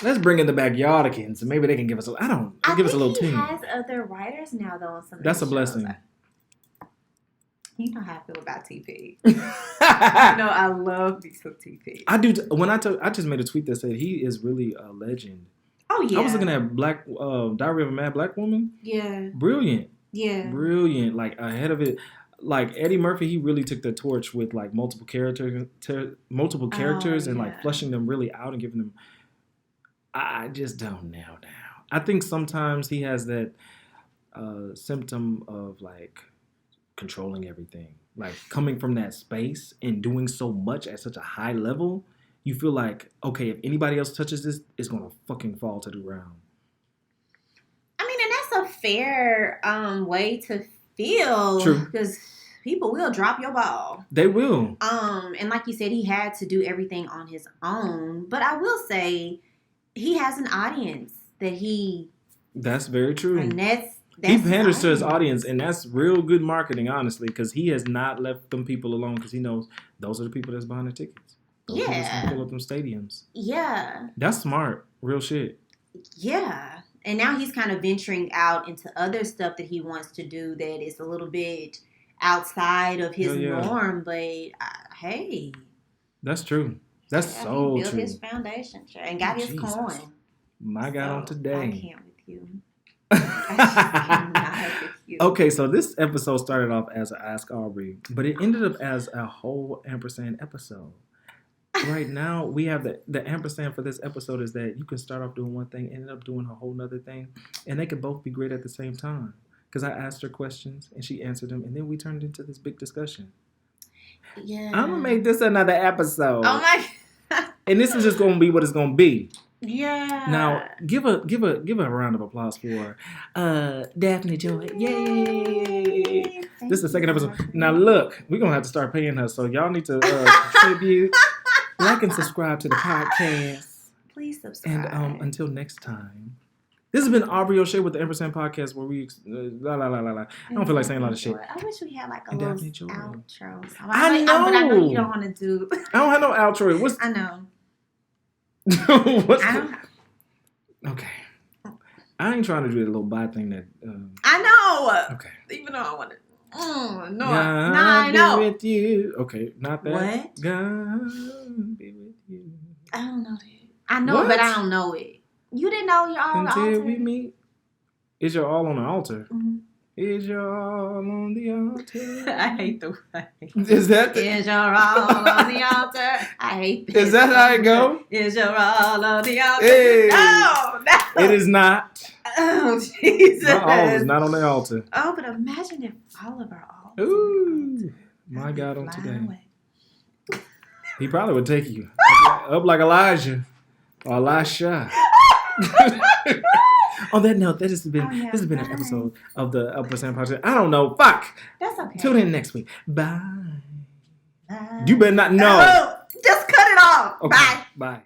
S1: Let's bring in the Backyardigans and maybe they can give us a little team.
S2: He has other writers now, though. On some
S1: That's a blessing.
S2: You know how I feel about TP. I love me some TP.
S1: I do. I just made a tweet that said he is really a legend.
S2: Oh, yeah.
S1: I was looking at Diary of a Mad Black Woman.
S2: Yeah.
S1: Brilliant.
S2: Yeah.
S1: Brilliant. Like, ahead of it. Like, Eddie Murphy, he really took the torch with, like, multiple characters and, like, flushing them really out and giving them... I just don't know now. I think sometimes he has that symptom of, like, controlling everything. Like, coming from that space and doing so much at such a high level, you feel like, okay, if anybody else touches this, it's going to fucking fall to the ground.
S2: I mean, and that's a fair way to feel.
S1: True.
S2: Because people will drop your ball.
S1: They will.
S2: And like you said, he had to do everything on his own. But I will say, he has an audience that he.
S1: That's very true.
S2: And that's
S1: he panders to his audience, and that's real good marketing, honestly, because he has not left them people alone because he knows those are the people that's buying the tickets. Those people that's gonna fill up them stadiums.
S2: Yeah.
S1: That's smart. Real shit.
S2: Yeah. And now he's kind of venturing out into other stuff that he wants to do that is a little bit outside of his norm. But hey.
S1: That's true. That's so
S2: he built
S1: true.
S2: his foundation and got his coin.
S1: My God, on today.
S2: I can't with you. I cannot with you.
S1: Okay, so this episode started off as an Ask Aubri, but it ended up as a whole Ampersand episode. Right now, we have the ampersand for this episode is that you can start off doing one thing, end up doing a whole nother thing, and they could both be great at the same time. Because I asked her questions, and she answered them, and then we turned into this big discussion.
S2: Yeah.
S1: I'm going to make this another episode.
S2: Oh, my God.
S1: And this is just going to be what it's going to be.
S2: Yeah.
S1: Now, give a round of applause for Daphne Joy. Yay! This is the second episode. Now, look, we're going to have to start paying her, so y'all need to contribute. Like and subscribe to the podcast.
S2: Please subscribe.
S1: And until next time, this has been Aubri Oshae with the Ampersand Podcast, where we I don't feel like saying a lot of shit.
S2: I wish we had like a
S1: and
S2: little outro.
S1: I know.
S2: But I know you don't want to do.
S1: I don't have no outro.
S2: I know.
S1: Okay. I ain't trying to do the little bye thing that.
S2: I know.
S1: Okay.
S2: Even though I want to. No,
S1: God
S2: I know.
S1: be with you. Okay, not that.
S2: What?
S1: God be with you.
S2: I don't know that. I know it, but I don't know it. You didn't know you're all on the altar.
S1: Until we meet. Is your all on the altar?
S2: Mm-hmm.
S1: Is your all on the altar?
S2: I hate the way.
S1: Is that
S2: Is your all on the altar? I hate this.
S1: Is that how it go?
S2: Is your all on the altar?
S1: Hey.
S2: No.
S1: It is not.
S2: Oh, Jesus.
S1: My all is not on the altar.
S2: Oh, but imagine if all of our all.
S1: Ooh. My God, on today.
S2: Away.
S1: He probably would take you up like Elijah or Elisha. On that note, this has been an episode of the Ampersand Podcast. I don't know. Fuck.
S2: That's okay.
S1: Tune in next week. Bye.
S2: Bye.
S1: You better not know.
S2: Oh, just cut it off.
S1: Okay.
S2: Bye.
S1: Bye.